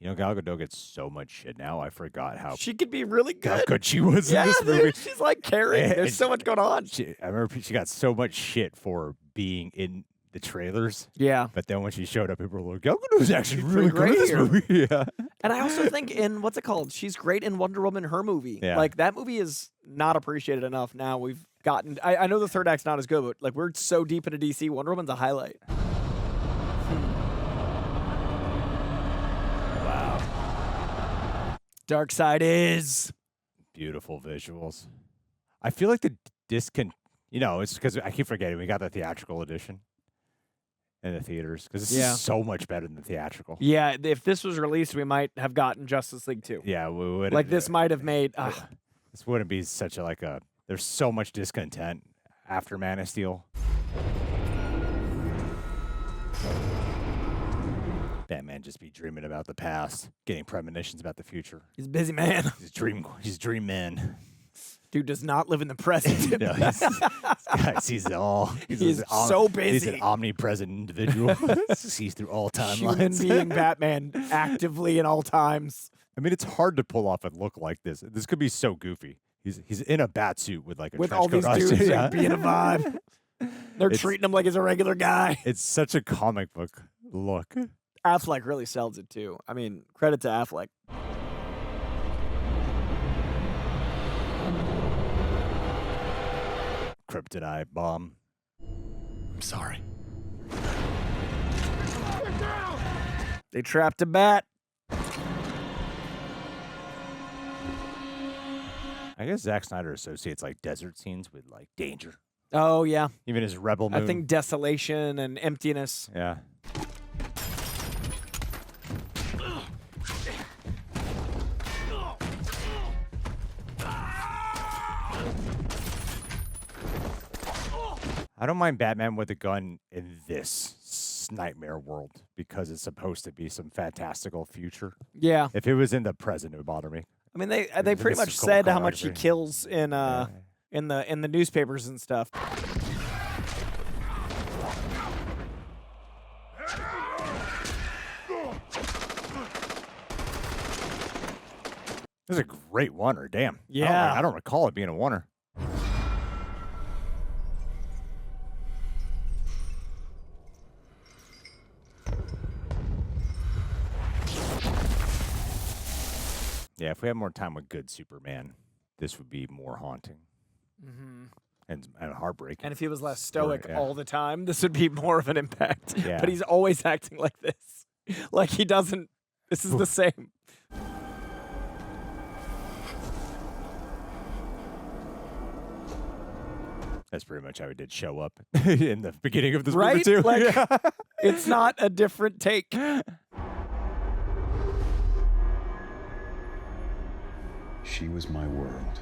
You know, Gal Gadot gets so much shit now. I forgot how She could be really good. How good she was in this movie. Dude, she's like Carrie. There's so much going on. I remember she got so much shit for being in the trailers. Yeah. But then when she showed up, people were like, Gal Gadot's actually really pretty good in this great movie. Yeah. And I also think in, what's it called? She's great in Wonder Woman, her movie. Yeah. Like, that movie is not appreciated enough now. We've gotten, I know the third act's not as good, but we're so deep into DC, Wonder Woman's a highlight. Wow. Dark Side is Beautiful visuals. I feel like the it's because I keep forgetting we got the theatrical edition in the theaters because this is so much better than the theatrical. Yeah, if this was released, we might have gotten Justice League 2. Yeah, we would. This might have made. This wouldn't be such a There's so much discontent after Man of Steel. Batman just be dreaming about the past, getting premonitions about the future. He's a busy man. He's dream man. Dude does not live in the present. No, this guy sees it all. He's so busy. He's an omnipresent individual. Sees through all timelines. Human being Batman actively in all times. I mean, it's hard to pull off a look like this. This could be so goofy. He's in a bat suit with a with trench all coat these dudes on. being a vibe. They're treating him like he's a regular guy. It's such a comic book look. Affleck really sells it too. I mean, credit to Affleck. Kryptonite bomb. I'm sorry. They trapped a bat. I guess Zack Snyder associates like desert scenes with like danger. Oh, yeah. Even his Rebel Moon. I think desolation and emptiness. Yeah. I don't mind Batman with a gun in this nightmare world because it's supposed to be some fantastical future. Yeah. If it was in the present, it would bother me. I mean, they pretty much said how much he kills in the newspapers and stuff. This is a great oneer, damn. Yeah. I don't recall it being a oneer. Yeah, if we had more time with good Superman, this would be more haunting and heartbreaking. And if he was less stoic Yeah. all the time, this would be more of an impact. Yeah. But he's always acting like this. Like he doesn't. This is the same. That's pretty much how he did show up in the beginning of this movie, Right? too. Like, Yeah. it's not a different take. She was my world.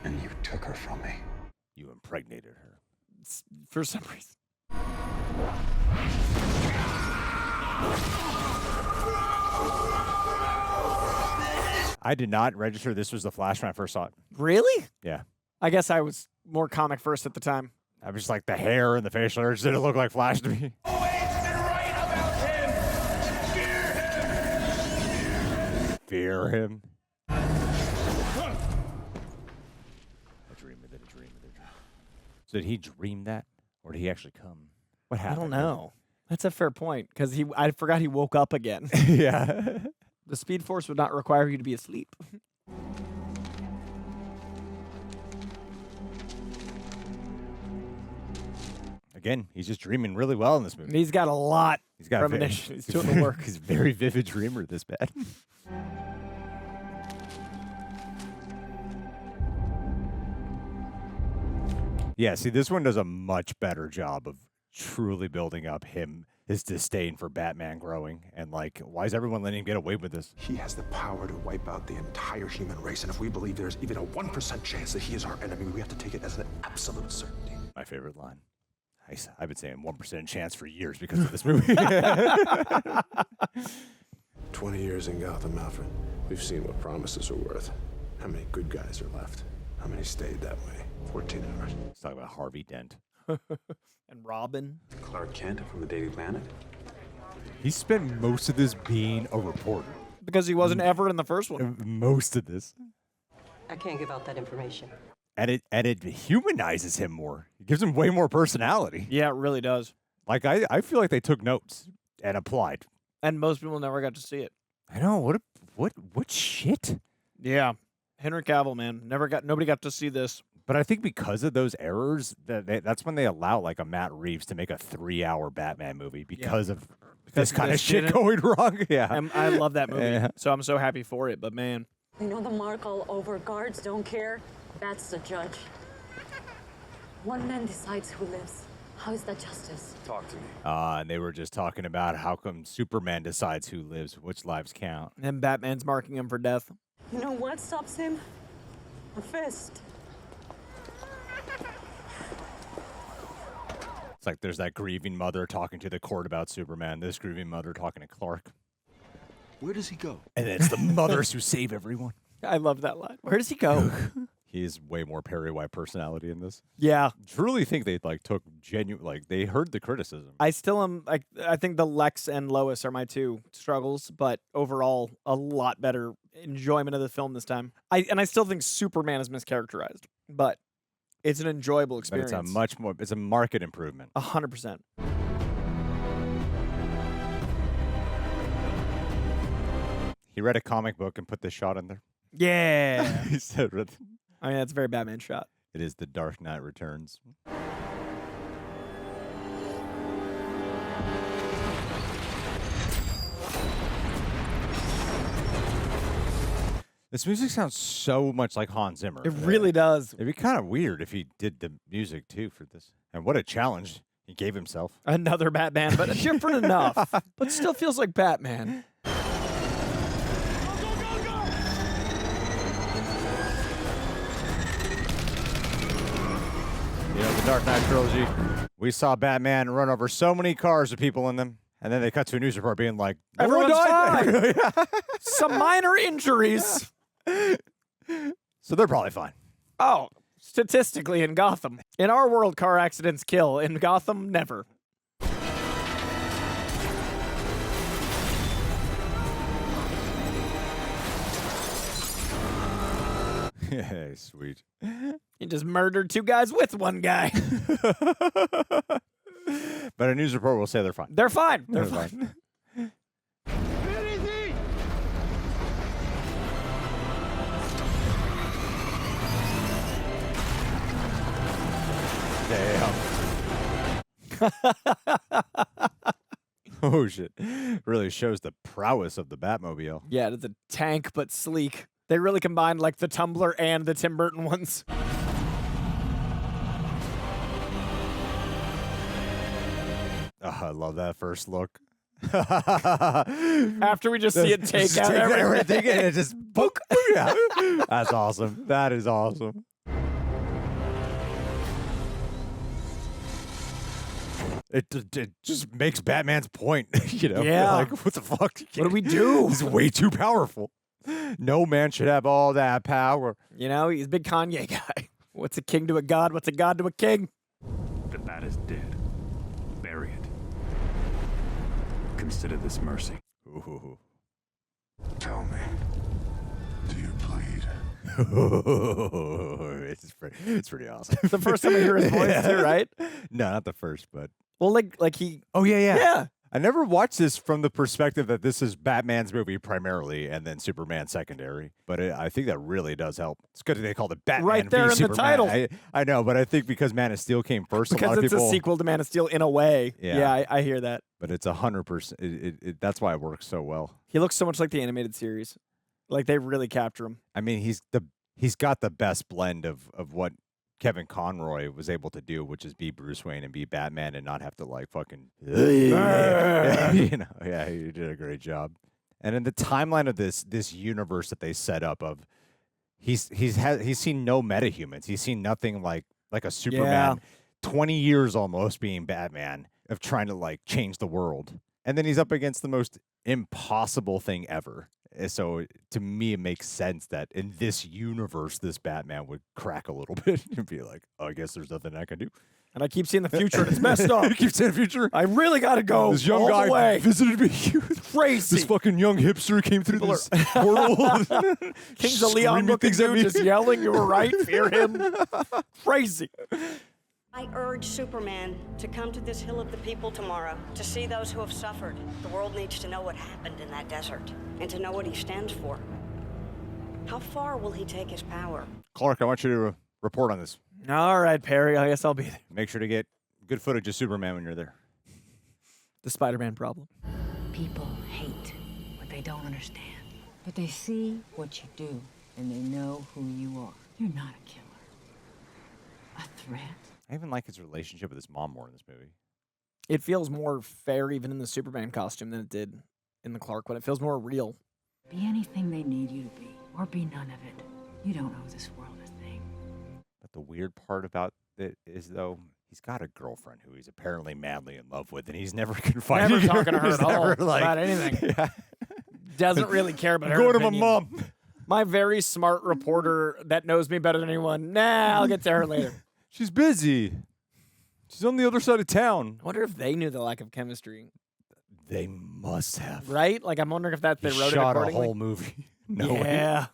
And you took her from me. You impregnated her. For some reason. I did not register this was the Flash when I first saw it. Really? Yeah. I guess I was more comic first at the time. I was just like the hair and the facial hair just didn't look like Flash to me. Fear him. A dream within a dream within a dream. So did he dream that? Or did he actually come? What I happened? don't know. That's a fair point because I forgot he woke up again. Yeah. The Speed Force would not require you to be asleep. Again, he's just dreaming really well in this movie. He's got a lot. He's got premonition. He's doing the work. He's a very vivid dreamer, this bad. Yeah, see, this one does a much better job of truly building up his disdain for Batman growing, and like, why is everyone letting him get away with this? He has the power to wipe out the entire human race, and if we believe there's even a 1% chance that he is our enemy, we have to take it as an absolute certainty. My favorite line. I've been saying 1% chance for years because of this movie. 20 years in Gotham, Alfred. We've seen what promises are worth. How many good guys are left? How many stayed that way? 14 hours. Let's talk about Harvey Dent. And Robin. Clark Kent from the Daily Planet. He spent most of this being a reporter. Because he wasn't ever in the first one. Most of this. I can't give out that information. And it humanizes him more. It gives him way more personality. Yeah, it really does. Like, I feel like they took notes and applied. And most people never got to see it. I know. What shit? Yeah. Henry Cavill, man. Nobody got to see this. But I think because of those errors, that's when they allow like a Matt Reeves to make a 3-hour Batman movie because of this kind of shit going wrong. Yeah. And I love that movie. Yeah. So I'm so happy for it. But man. You know the mark all over, guards don't care. That's the judge. One man decides who lives. How is that justice? Talk to me. And they were just talking about how come Superman decides who lives, which lives count. And Batman's marking him for death. You know what stops him? A fist. It's like there's that grieving mother talking to the court about Superman, this grieving mother talking to Clark. Where does he go? And it's the mothers who save everyone. I love that line. Where does he go? He has way more Perry White personality in this. Yeah. Truly think they like took genuine, like they heard the criticism. I still am like, I think the Lex and Lois are my two struggles, but overall a lot better enjoyment of the film this time. I still think Superman is mischaracterized, but it's an enjoyable experience. But it's a market improvement. 100%. He read a comic book and put this shot in there. Yeah. He said, I mean, that's a very Batman shot. it is the Dark Knight Returns. This music sounds so much like Hans Zimmer. It really does. It'd be kind of weird if he did the music too for this. And what a challenge he gave himself. Another Batman, but different enough. But still feels like Batman. You know, the Dark Knight trilogy, we saw Batman run over so many cars with people in them, and then they cut to a news report being like, Everyone's "Everyone died." fine. Some minor injuries. So they're probably fine. Oh, statistically in Gotham. In our world, car accidents kill. In Gotham, never. Yeah, sweet. You just murdered 2 guys with 1 guy. But a news report will say they're fine. They're fine. They're fine. Damn. Oh, shit. Really shows the prowess of the Batmobile. Yeah, it's a tank, but sleek. They really combined like the Tumbler and the Tim Burton ones. Oh, I love that first look. After we just see it take out everything and it just book. Yeah. That's awesome. That is awesome. It just makes Batman's point, you know? Yeah. Like, what the fuck? What do we do? He's way too powerful. No man should have all that power. You know, he's a big Kanye guy. What's a king to a god? What's a god to a king? The bat is dead. Bury it. Consider this mercy. Ooh. Tell me, do you bleed? It's pretty awesome. The first time I hear his voice too, right? No, not the first, but well, like he. Oh yeah. Yeah. I never watched this from the perspective that this is Batman's movie primarily and then Superman secondary. But I think that really does help. It's good that they called it Batman Right there v in Superman. the title. I know, but I think because Man of Steel came first, a lot Because of it's people, a sequel to Man of Steel in a way. Yeah. I hear that. But it's 100%. That's why it works so well. He looks so much like the animated series. Like they really capture him. I mean, he's got the best blend of what Kevin Conroy was able to do, which is be Bruce Wayne and be Batman and not have to like fucking you know. Yeah, he did a great job. And in the timeline of this universe that they set up of he's seen no metahumans. He's seen nothing like a Superman 20 years almost being Batman of trying to like change the world. And then he's up against the most impossible thing ever. So to me, it makes sense that in this universe, this Batman would crack a little bit and be like, oh, I guess there's nothing I can do. And I keep seeing the future, and it's messed up. You keep seeing the future? I really got to go. This young all guy the way. visited me. Crazy. This fucking young hipster came through this portal. Kings of Leon looking at you, just yelling, you were right, fear him. Crazy. I urge Superman to come to this Hill of the People tomorrow to see those who have suffered. The world needs to know what happened in that desert and to know what he stands for. How far will he take his power? Clark, I want you to report on this. All right, Perry, I guess I'll be there. Make sure to get good footage of Superman when you're there. The Spider-Man problem. People hate what they don't understand, but they see what you do and they know who you are. You're not a killer. A threat. I even like his relationship with his mom more in this movie. It feels more fair even in the Superman costume than it did in the Clark one. It feels more real. Be anything they need you to be, or be none of it. You don't owe this world a thing. But the weird part about it is, though, he's got a girlfriend who he's apparently madly in love with, and he's never confiding Never talking to her He's at all never, like, about anything. Yeah. Doesn't really care about her Go to my opinion. mom. My very smart reporter that knows me better than anyone. Nah, I'll get to her later. She's busy. She's on the other side of town. I wonder if they knew the lack of chemistry. They must have. Right? Like, I'm wondering if that they He wrote shot it a accordingly. whole movie. No way. Yeah.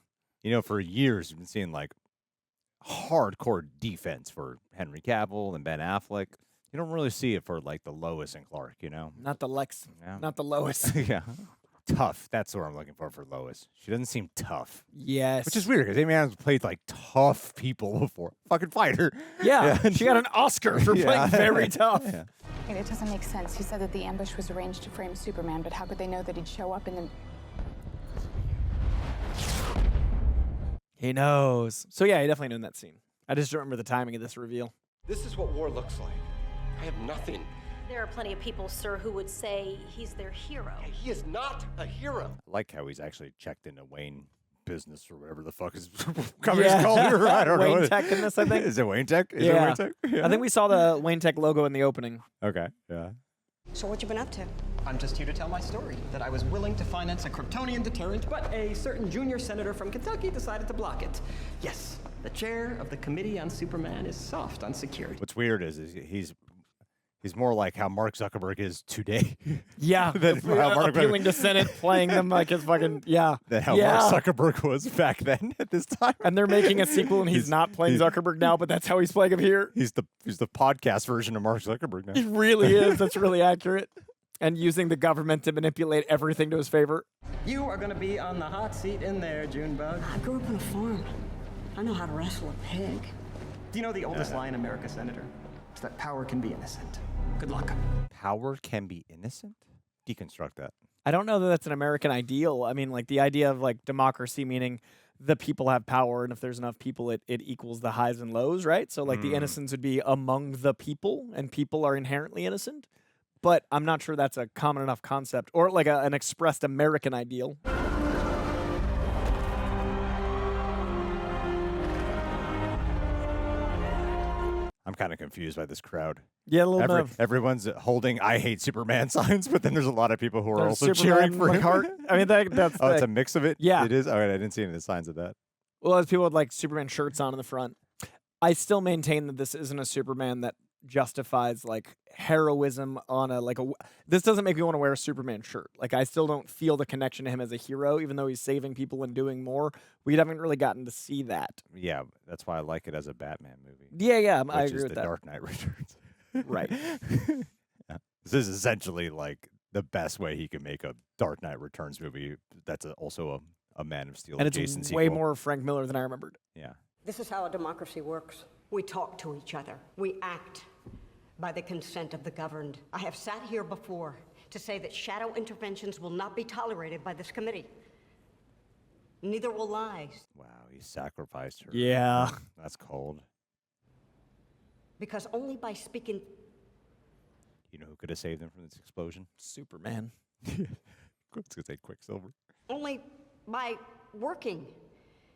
You know, for years, we've been seeing, like, hardcore defense for Henry Cavill and Ben Affleck. You don't really see it for, like, the Lois and Clark, you know? Not the Lex. Yeah. Not the Lois. Yeah. tough. That's what I'm looking for Lois. She doesn't seem tough. Yes. Which is weird because Amy Adams played like tough people before. Fucking fighter. Yeah. She got an Oscar for playing very tough. Yeah. It doesn't make sense. You said that the ambush was arranged to frame Superman, but how could they know that he'd show up in the... He knows. So yeah, he definitely knew in that scene. I just don't remember the timing of this reveal. This is what war looks like. I have nothing. There are plenty of people, sir, who would say he's their hero. He is not a hero. I like how he's actually checked into Wayne Business or whatever the fuck his company's called. I don't know. Wayne Tech in this, I think. Is it Wayne Tech? Is yeah. it Wayne Tech? Yeah. I think we saw the Wayne Tech logo in the opening. Okay, yeah. So what you been up to? I'm just here to tell my story, that I was willing to finance a Kryptonian deterrent, but a certain junior senator from Kentucky decided to block it. Yes, the chair of the Committee on Superman is soft on security. What's weird is he's more like how Mark Zuckerberg is today. Yeah, appealing to Senate, playing them like his fucking, Than how Mark Zuckerberg was back then at this time. And they're making a sequel and he's not playing Zuckerberg now, but that's how he's playing him here. He's the podcast version of Mark Zuckerberg now. He really is. That's really accurate. And using the government to manipulate everything to his favor. You are going to be on the hot seat in there, Junebug. I grew up on a farm. I know how to wrestle a pig. Do you know the oldest lie in America, Senator? It's that power can be innocent. Good luck. Power can be innocent? Deconstruct that. I don't know that that's an American ideal. I mean, like the idea of like democracy meaning the people have power, and if there's enough people, it equals the highs and lows, right? So like the innocence would be among the people, and people are inherently innocent. But I'm not sure that's a common enough concept, or like an expressed American ideal. I'm kind of confused by this crowd. Yeah, a little bit. Everyone's holding "I hate Superman" signs, but then there's a lot of people who are There's also Superman cheering for him. heart. I mean, that's oh, it's a mix of it. Yeah, it is. All right, I didn't see any of the signs of that. Well, as people with like Superman shirts on in the front, I still maintain that this isn't a Superman that justifies like heroism on a this doesn't make me want to wear a Superman shirt. Like I still don't feel the connection to him as a hero, even though he's saving people and doing more. We haven't really gotten to see that. Yeah, that's why I like it as a Batman movie. Yeah, I which agree is with the that. Dark Knight Returns. Right. Yeah. This is essentially like the best way he can make a Dark Knight Returns movie. That's also a Man of Steel and it's adjacent way sequel. more Frank Miller than I remembered. Yeah. This is how a democracy works. We talk to each other. We act by the consent of the governed. I have sat here before to say that shadow interventions will not be tolerated by this committee. Neither will lies. Wow, he sacrificed her. Yeah. That's cold. Because only by speaking... You know who could have saved him from this explosion? Superman. I was going to say Quicksilver. Only by working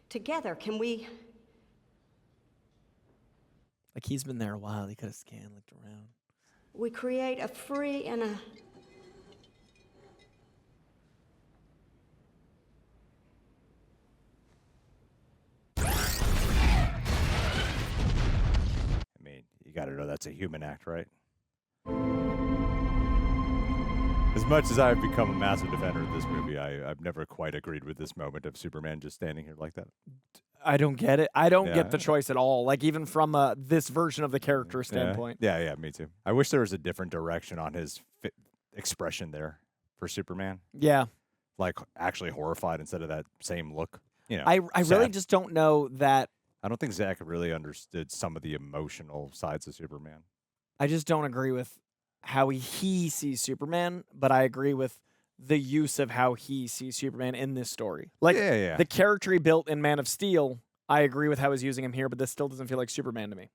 together can we... Like he's been there a while. He could have scanned, looked around. We create a free and a... I mean, you got to know that's a human act, right? As much as I've become a massive defender of this movie, I've never quite agreed with this moment of Superman just standing here like that. I don't get it. I don't get the choice at all. Like even from this version of the character standpoint. Yeah, me too. I wish there was a different direction on his expression there for Superman. Yeah. Like actually horrified instead of that same look. You know, I really just don't know that. I don't think Zack really understood some of the emotional sides of Superman. I just don't agree with how he sees Superman, but I agree with the use of how he sees Superman in this story. Like the character he built in Man of Steel, I agree with how he's using him here, but this still doesn't feel like Superman to me.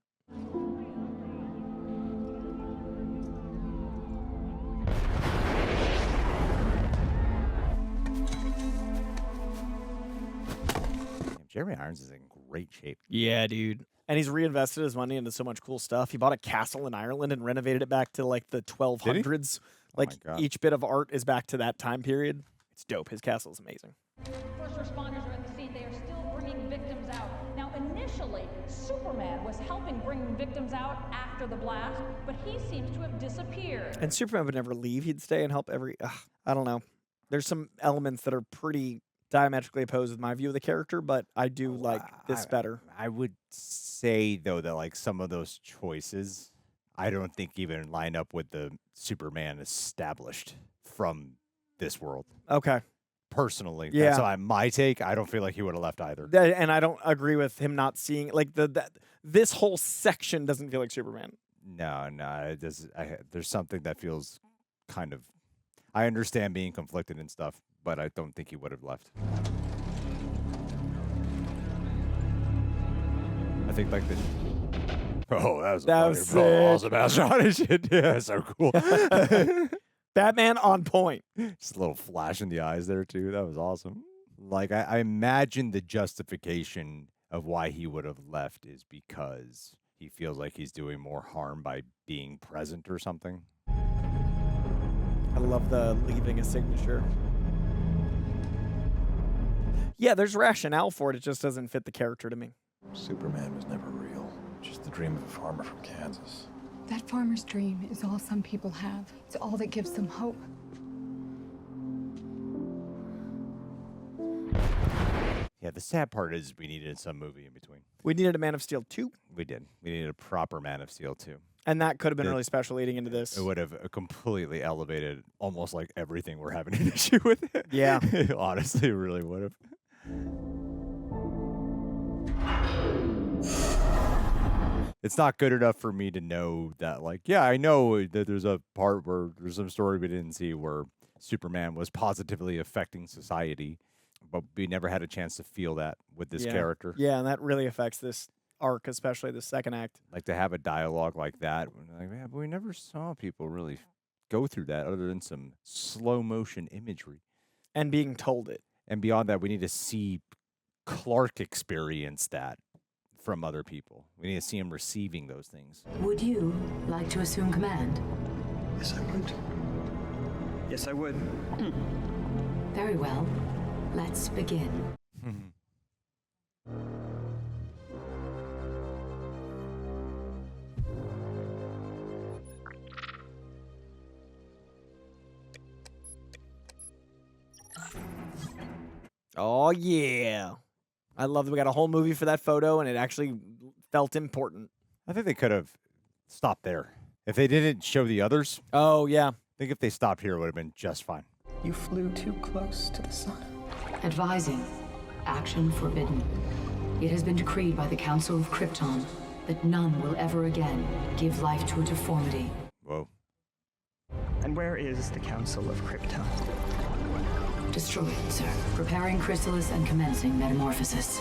Jeremy Irons is in great shape. Yeah, dude. And he's reinvested his money into so much cool stuff. He bought a castle in Ireland and renovated it back to like the 1200s. Like each bit of art is back to that time period. It's dope. His castle is amazing. First responders are at the scene. They are still bringing victims out. Now, initially, Superman was helping bring victims out after the blast, but he seems to have disappeared. And Superman would never leave. He'd stay and help every... I don't know. There's some elements that are pretty diametrically opposed with my view of the character, but I do like this better. I would say, though, that like some of those choices, I don't think even line up with the Superman established from this world. Okay. Personally, Yeah. that's my take. I don't feel like he would have left either. And I don't agree with him not seeing like this whole section doesn't feel like Superman. No, it does. There's something that feels kind of. I understand being conflicted and stuff, but I don't think he would have left. I think like the. Oh, that was sick. awesome ass shot and shit. Yeah, so cool. Batman on point. Just a little flash in the eyes there too. That was awesome. Like I imagine the justification of why he would have left is because he feels like he's doing more harm by being present or something. I love the leaving a signature. Yeah, there's rationale for it. It just doesn't fit the character to me. Superman was never real. Just the dream of a farmer from Kansas. That farmer's dream is all some people have. It's all that gives them hope. Yeah, the sad part is we needed some movie in between. We needed a Man of Steel 2. We did. We needed a proper Man of Steel 2. And that could have been really special leading into this. It would have completely elevated almost like everything we're having an issue with. Yeah. Honestly, it really would have. It's not good enough for me to know that, like, yeah, I know that there's a part where there's some story we didn't see where Superman was positively affecting society, but we never had a chance to feel that with this character. Yeah, and that really affects this arc, especially the second act. Like to have a dialogue like that, like, yeah, but we never saw people really go through that other than some slow motion imagery. And being told it. And beyond that, we need to see Clark experience that from other people. We need to see him receiving those things. Would you like to assume command? Yes, I would. Yes, I would. Very well. Let's begin. Oh, yeah. I love that we got a whole movie for that photo, and it actually felt important. I think they could have stopped there. If they didn't show the others. Oh, yeah. I think if they stopped here, it would have been just fine. You flew too close to the sun. Advising. Action forbidden. It has been decreed by the Council of Krypton that none will ever again give life to a deformity. Whoa. And where is the Council of Krypton? Destroyed, sir. Preparing chrysalis and commencing metamorphosis.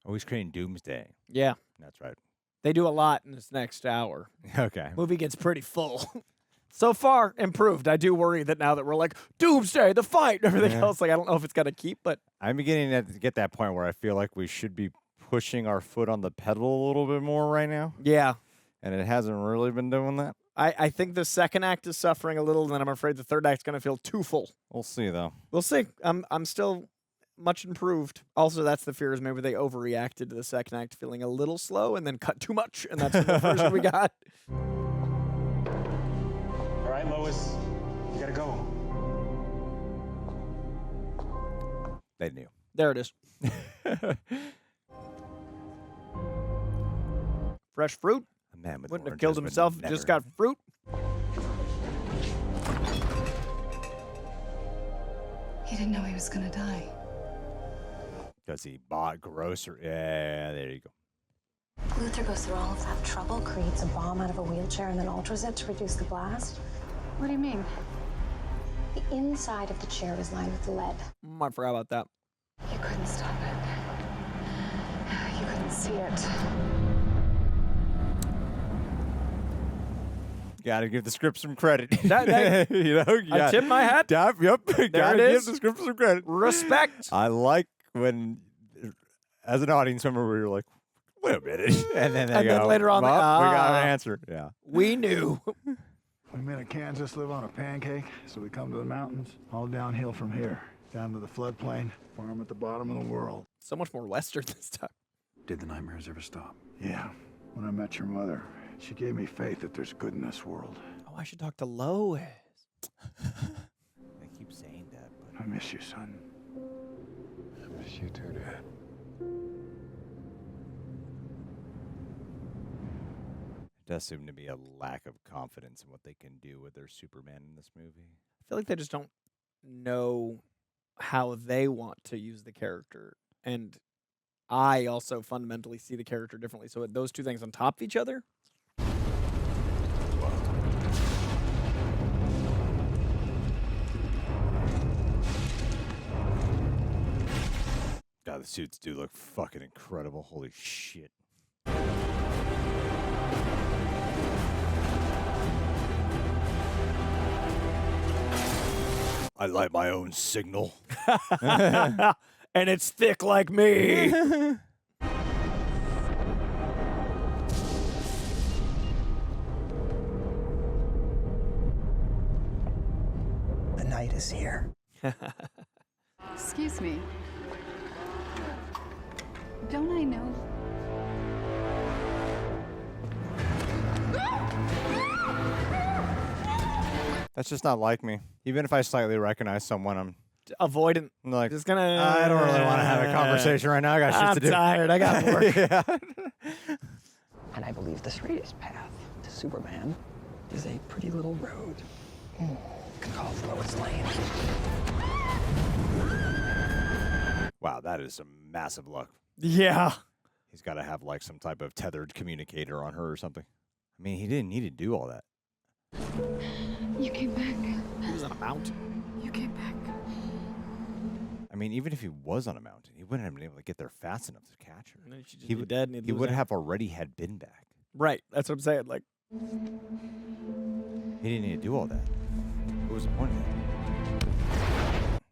Oh, he's creating Doomsday. Yeah. That's right. They do a lot in this next hour. Okay. Movie gets pretty full. So far, improved. I do worry that now that we're like, Doomsday, the fight, and everything else, like, I don't know if it's going to keep, but... I'm beginning to get that point where I feel like we should be pushing our foot on the pedal a little bit more right now. Yeah. And it hasn't really been doing that. I think the second act is suffering a little, and then I'm afraid the third act's going to feel too full. We'll see, though. We'll see. I'm still much improved. Also, that's the fear is maybe they overreacted to the second act feeling a little slow and then cut too much, and that's the version we got. All right, Lois, you gotta go. They knew. There it is. Fresh fruit. A man with wouldn't have oranges killed would himself. never. Just got fruit. He didn't know he was gonna die. Because he bought grocery. Yeah, there you go. Luthor goes through all of that trouble, creates a bomb out of a wheelchair, and then alters it to reduce the blast. What do you mean? The inside of the chair was lined with lead. I forgot about that. You couldn't stop it. You couldn't see it. Gotta give the script some credit. You know, I tip my hat. Yep. There Gotta it give is. the script some credit. Respect. I like when, as an audience member, we were like, wait a minute. And then they And go, then later on, "Well, we got ah. an answer. Yeah. We knew. We men in Kansas live on a pancake, so we come to the mountains, all downhill from here, down to the floodplain, farm at the bottom of the world. So much more Western this time. Did the nightmares ever stop? Yeah, when I met your mother, she gave me faith that there's good in this world. Oh, I should talk to Lois. I keep saying that, but I miss you, son. I miss you too, Dad. It does seem to be a lack of confidence in what they can do with their Superman in this movie. I feel like they just don't know how they want to use the character. And I also fundamentally see the character differently. So those two things on top of each other. God, the suits do look fucking incredible. Holy shit. I light my own signal. And it's thick like me. The night is here. Excuse me. Don't I know? That's just not like me. Even if I slightly recognize someone, I'm avoidant. I'm like, Just gonna. I don't really want to have a conversation right now. I got shit to do. I'm tired. I got work. Yeah. And I believe the straightest path to Superman is a pretty little road. Called Lois Lane. Wow, that is some massive luck. Yeah. He's got to have like some type of tethered communicator on her or something. I mean, he didn't need to do all that. You came back. He was on a mountain. You came back. I mean, even if he was on a mountain, he wouldn't have been able to get there fast enough to catch her. And then she'd just be dead. And He would have already had been back. Right. That's what I'm saying. Like, He didn't need to do all that. What was the point of that?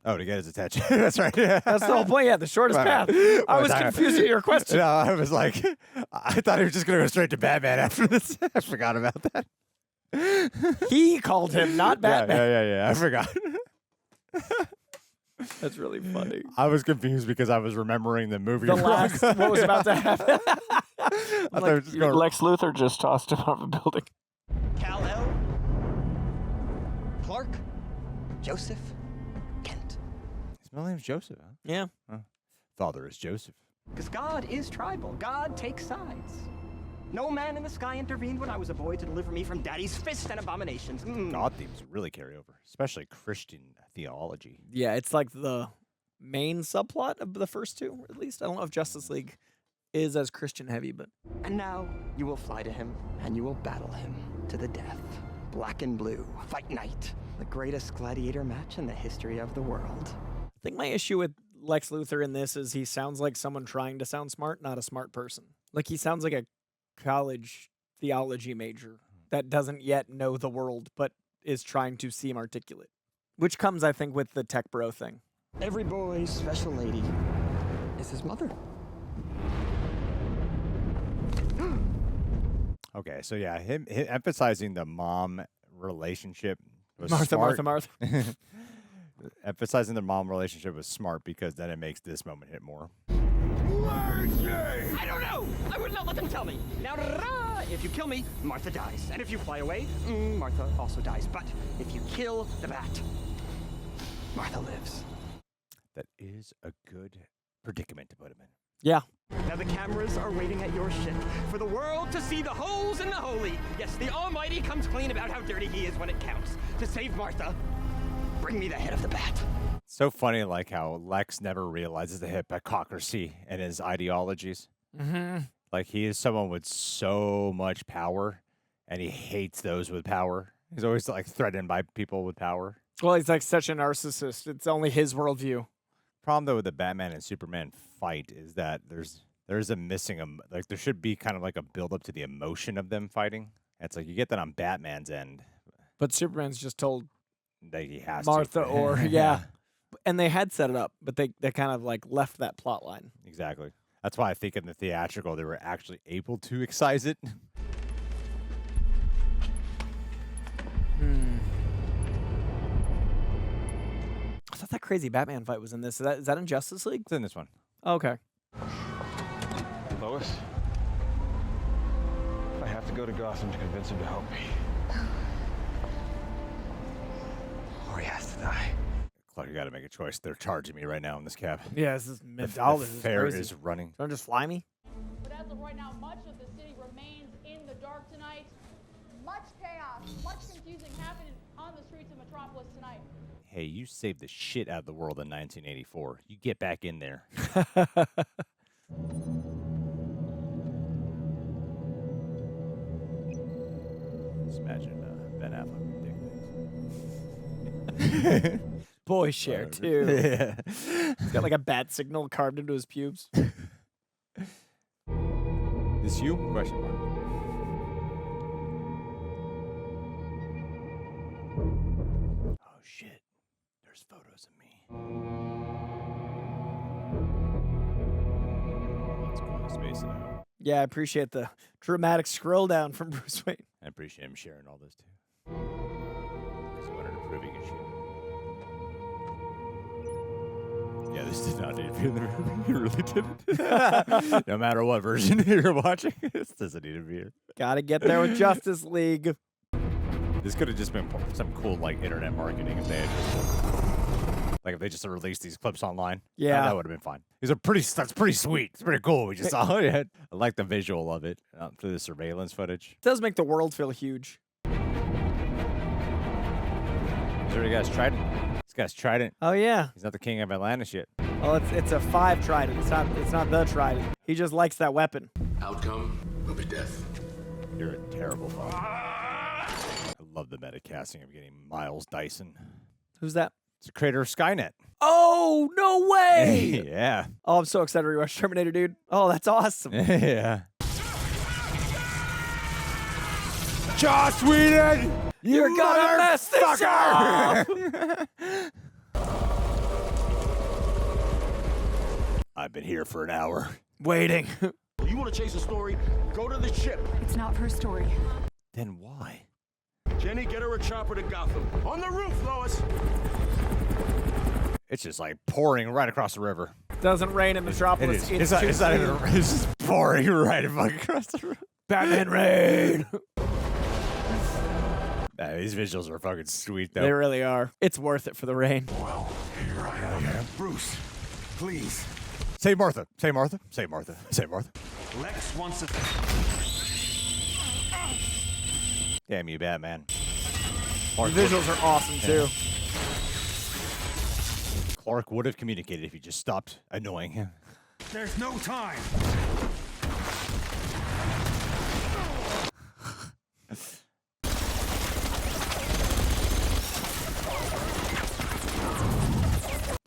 Oh, to get his attention. That's right. that's the whole point. Yeah, the shortest path. I was confused at your question. No, I was like, I thought he was just going to go straight to Batman after this. I forgot about that. He called him, not Batman. Yeah. I forgot. That's really funny. I was confused because I was remembering the movie. The last, what was about to happen. I thought it was just going Lex Luthor just tossed him off a building. Kal-El, Clark, Joseph, Kent. His middle name's Joseph, huh? Yeah. Father is Joseph. Because God is tribal. God takes sides. No man in the sky intervened when I was a boy to deliver me from daddy's fist and abominations. God themes really carry over, especially Christian theology. Yeah, it's like the main subplot of the first two, at least. I don't know if Justice League is as Christian heavy, but. And now you will fly to him, and you will battle him to the death. Black and blue, fight night. The greatest gladiator match in the history of the world. I think my issue with Lex Luthor in this is he sounds like someone trying to sound smart, not a smart person. Like he sounds like a college theology major that doesn't yet know the world, but is trying to seem articulate. Which comes, I think, with the tech bro thing. Every boy's special lady is his mother. Okay, so yeah, him emphasizing the mom relationship was Martha, smart. Martha. Emphasizing the mom relationship was smart because then it makes this moment hit more. I don't know. I would not let them tell me. Now, if you kill me, Martha dies. And if you fly away, Martha also dies. But if you kill the bat, Martha lives. That is a good predicament to put him in. Yeah. Now the cameras are waiting at your ship for the world to see the holes in the holy. Yes, the Almighty comes clean about how dirty he is when it counts. To save Martha, bring me the head of the bat. So funny, like how Lex never realizes the hypocrisy in his ideologies. Mm-hmm. Like he is someone with so much power, and he hates those with power. He's always like threatened by people with power. Well, he's like such a narcissist. It's only his worldview. Problem though with the Batman and Superman fight is that there's a missing like there should be kind of like a build up to the emotion of them fighting. It's like you get that on Batman's end, but Superman's just told that he has Martha to. or yeah. And they had set it up, but they kind of like left that plot line. Exactly. That's why I think in the theatrical they were actually able to excise it. I thought that crazy Batman fight was in this. Is that in Justice League? It's in this one. Oh, okay. Lois, I have to go to Gotham to convince him to help me. Or he has to die. Clark, you got to make a choice. They're charging me right now in this cab. Yeah, this is The $10. fare is running. Don't just fly me. But as of right now, much of the city remains in the dark tonight. Metropolis tonight. Hey, you saved the shit out of the world in 1984. You get back in there. Just imagine Ben Affleck with dick pics. Boy share, too. Yeah. He's got like a bat signal carved into his pubes. This you? Question mark. Oh shit. There's photos of me. Let's go space it out. Yeah, I appreciate the dramatic scroll down from Bruce Wayne. I appreciate him sharing all this too. Because he wanted to prove he could shoot. Yeah, this did not need to be in the movie. He really didn't. No matter what version you're watching, this doesn't need to be here. Gotta get there with Justice League. This could have just been some cool like internet marketing if they had if they just released these clips online. Yeah, that would have been fine. That's pretty sweet. It's pretty cool. We just saw it. I like the visual of it through the surveillance footage. It does make the world feel huge. Is there you guys tried it? This guy's Trident. Oh yeah. He's not the king of Atlantis yet. Well, it's a 5 Trident. It's not the Trident. He just likes that weapon. Outcome will be death. You're a terrible father. I love the meta casting of getting Miles Dyson. Who's that? It's the creator of Skynet. Oh, no way! Yeah. Oh, I'm so excited to rewatch Terminator, dude. Oh, that's awesome. Yeah. Joss Whedon! You're gonna mess this up! I've been here for an hour. Waiting. You want to chase a story? Go to the ship. It's not her story. Then why? Jenny, get her a chopper to Gotham. On the roof, Lois! It's just like pouring right across the river. Doesn't rain in Metropolis. It's not even, it's just pouring right across the river. Batman rain! These visuals are fucking sweet, though. They really are. It's worth it for the rain. Well, here I am. Bruce, please. Say Martha. Say Martha. Say Martha. Say Martha. Lex wants to... Damn you, Batman. The visuals are awesome, too. Clark would have communicated if he just stopped annoying him. There's no time. It's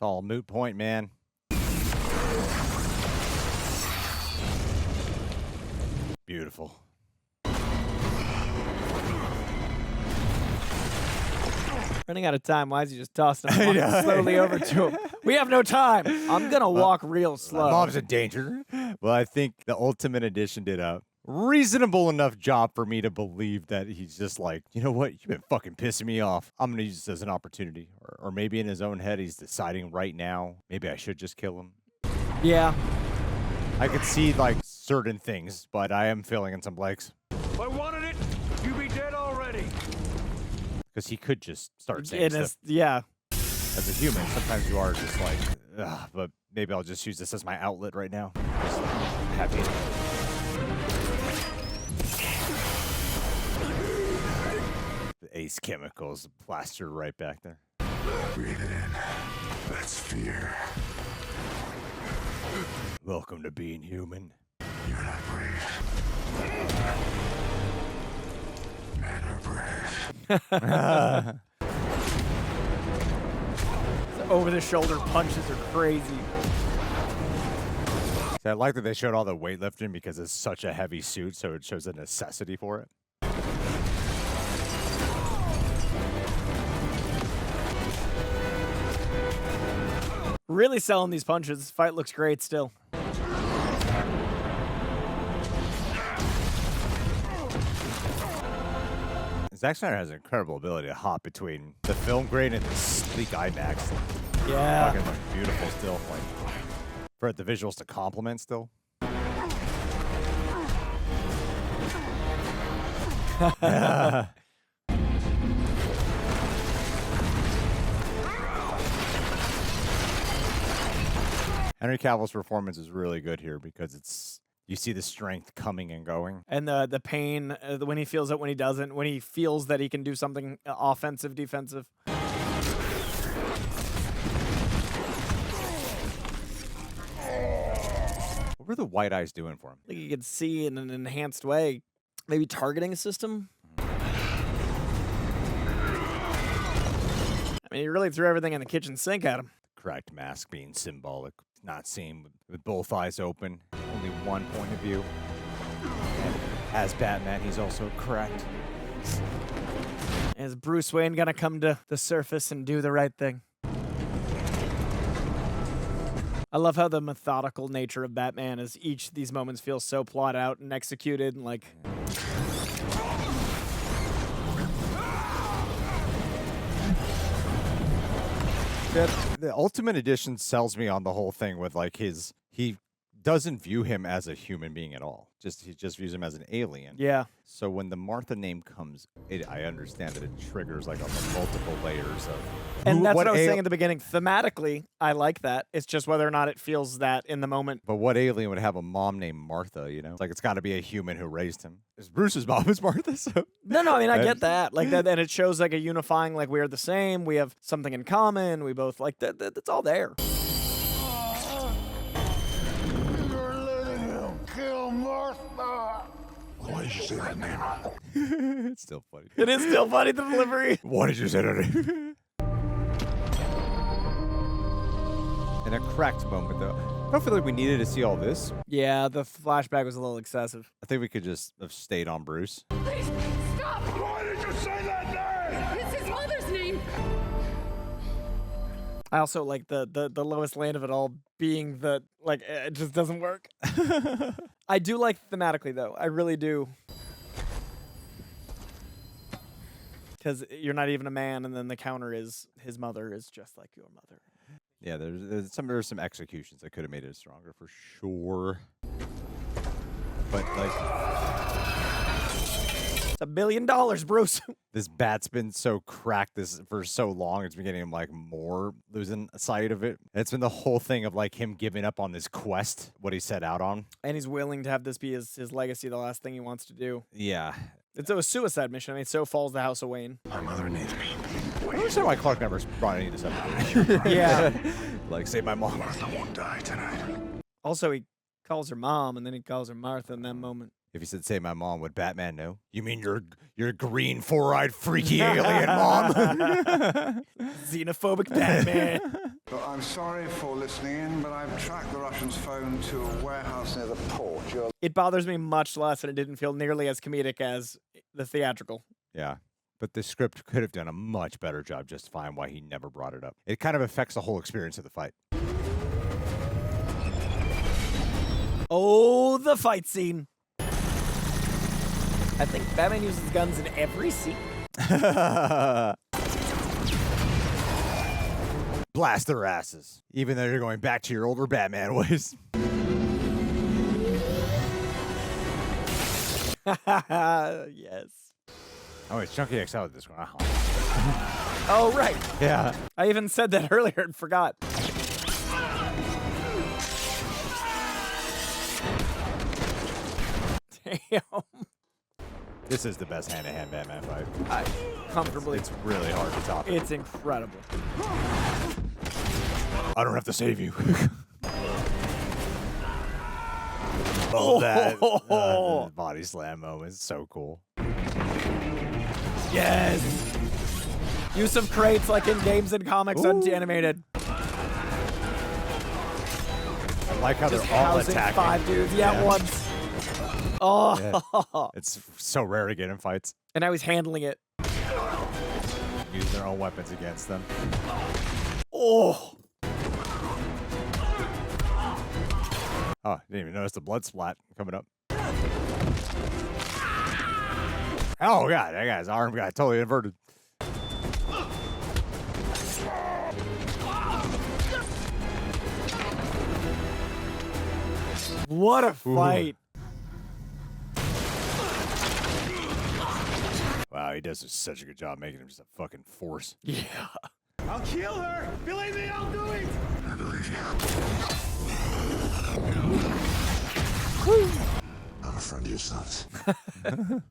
all a moot point, man. Beautiful. Running out of time. Why is he just tossing him slowly over to him? We have no time. I'm going to walk real slow. Mom's in danger. Well, I think the Ultimate Edition did a reasonable enough job for me to believe that he's just like, you know what? You've been fucking pissing me off. I'm going to use this as an opportunity. Or maybe in his own head, he's deciding right now, maybe I should just kill him. Yeah. I could see like certain things, but I am filling in some blanks. If I wanted it, you'd be dead already. Because he could just start saying stuff. Yeah. As a human, sometimes you are just like, ugh, but maybe I'll just use this as my outlet right now. Just happy. The Ace chemicals plastered right back there. Breathe it in. That's fear. Welcome to being human. You're not brave. Men are brave. Over-the-shoulder punches are crazy. So I like that they showed all the weightlifting because it's such a heavy suit, so it shows the necessity for it. Really selling these punches. This fight looks great still. Zack Snyder has an incredible ability to hop between the film grade and the sleek IMAX. Yeah. Fucking like beautiful still. Like for the visuals to complement still. Henry Cavill's performance is really good here because it's you see the strength coming and going. And the pain when he feels it, when he doesn't, when he feels that he can do something offensive, defensive. What were the white eyes doing for him? Like you could see in an enhanced way. Maybe targeting system? I mean, he really threw everything in the kitchen sink at him. Cracked mask being symbolic, not seen with both eyes open, only one point of view. And as Batman, he's also correct. Is Bruce Wayne gonna come to the surface and do the right thing? I love how the methodical nature of Batman is each of these moments feels so plot out and executed and like... The Ultimate Edition sells me on the whole thing with like he doesn't view him as a human being at all. He just views him as an alien. Yeah. So when the Martha name comes, I understand that it triggers like multiple layers of. And that's what I was saying at the beginning. Thematically, I like that. It's just whether or not it feels that in the moment. But what alien would have a mom named Martha? You know, it's like it's got to be a human who raised him. Bruce's mom is Martha. So No, I mean I get that. Like that, and it shows like a unifying. Like we're the same. We have something in common. We both like that. That's all there. Kill Martha. Why did you say that name? It's still funny. It is still funny, the delivery. Why did you say that name? In a cracked moment, though. I don't feel like we needed to see all this. Yeah, the flashback was a little excessive. I think we could just have stayed on Bruce. Please, stop! Why did you say that name? It's his mother's name! I also like the Lois Lane of it all being the, like, it just doesn't work. I do like thematically, though. I really do. Because you're not even a man, and then the counter is his mother is just like your mother. Yeah, there's some executions that could have made it stronger for sure. But like, it's $1 billion, Bruce. This bat's been so cracked for so long. It's been getting him like more losing sight of it. And it's been the whole thing of like him giving up on this quest, what he set out on. And he's willing to have this be his legacy, the last thing he wants to do. Yeah. It's a suicide mission. I mean, so falls the House of Wayne. My mother needs me. I understand why Clark never brought any of this up. Yeah. Like, save my mom. Martha won't die tonight. Also, he calls her mom, and then he calls her Martha in that moment. If he said, save my mom, would Batman know? You mean your green, four-eyed, freaky alien mom? Xenophobic Batman. Well, I'm sorry for listening in, but I've tracked the Russians' phone to a warehouse near the port. It bothers me much less, and it didn't feel nearly as comedic as the theatrical. Yeah. But the script could have done a much better job justifying why he never brought it up. It kind of affects the whole experience of the fight. Oh, the fight scene. I think Batman uses guns in every scene. Blast their asses. Even though you're going back to your older Batman ways. Yes. Oh, it's Chunky XL with this one. Oh, right. Yeah. I even said that earlier and forgot. Damn. This is the best hand-to-hand Batman fight. Comfortably. It's really hard to top it. It's incredible. I don't have to save you. That body slam moment is so cool. Yes. Use of crates like in games and comics animated. I like how Just they're all housing attacking. 5 dudes. Yeah, once. Oh. Yeah. It's so rare to get in fights. And now he's handling it. Use their own weapons against them. Oh. Oh, didn't even notice the blood splat coming up. Oh, God, that guy's arm got totally inverted. What a fight. Wow, he does such a good job making him just a fucking force. Yeah. I'll kill her! Believe me, I'll do it! I believe you. I'm a friend of your son's. A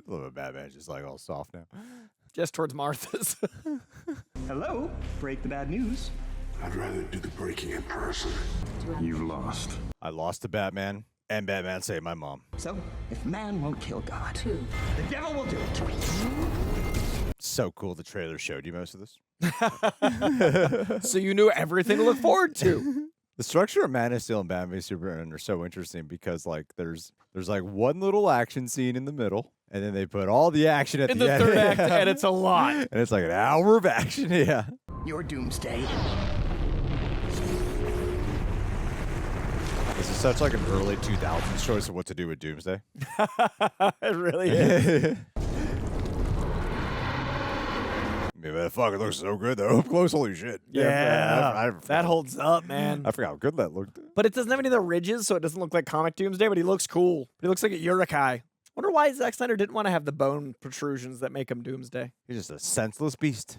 little bit Batman's just like all soft now. Just towards Martha's. Hello, break the bad news. I'd rather do the breaking in person. You've lost. I lost to Batman, and Batman saved my mom. So, if man won't kill God, the devil will do it. So cool the trailer showed you most of this. So you knew everything to look forward to. The structure of Man of Steel and Batman v Superman are so interesting because like there's like one little action scene in the middle, and then they put all the action at In the the end. third act, and it's a lot. And it's like an hour of action, yeah. Your doomsday. This is such like an early 2000s choice of what to do with Doomsday. It really is. Man, that fucking looks so good though. Up close, holy shit. Yeah, that holds up, man. I forgot how good that looked. But it doesn't have any of the ridges, so it doesn't look like comic Doomsday, but he looks cool. He looks like a Uruk-hai. Wonder why Zack Snyder didn't want to have the bone protrusions that make him Doomsday. He's just a senseless beast.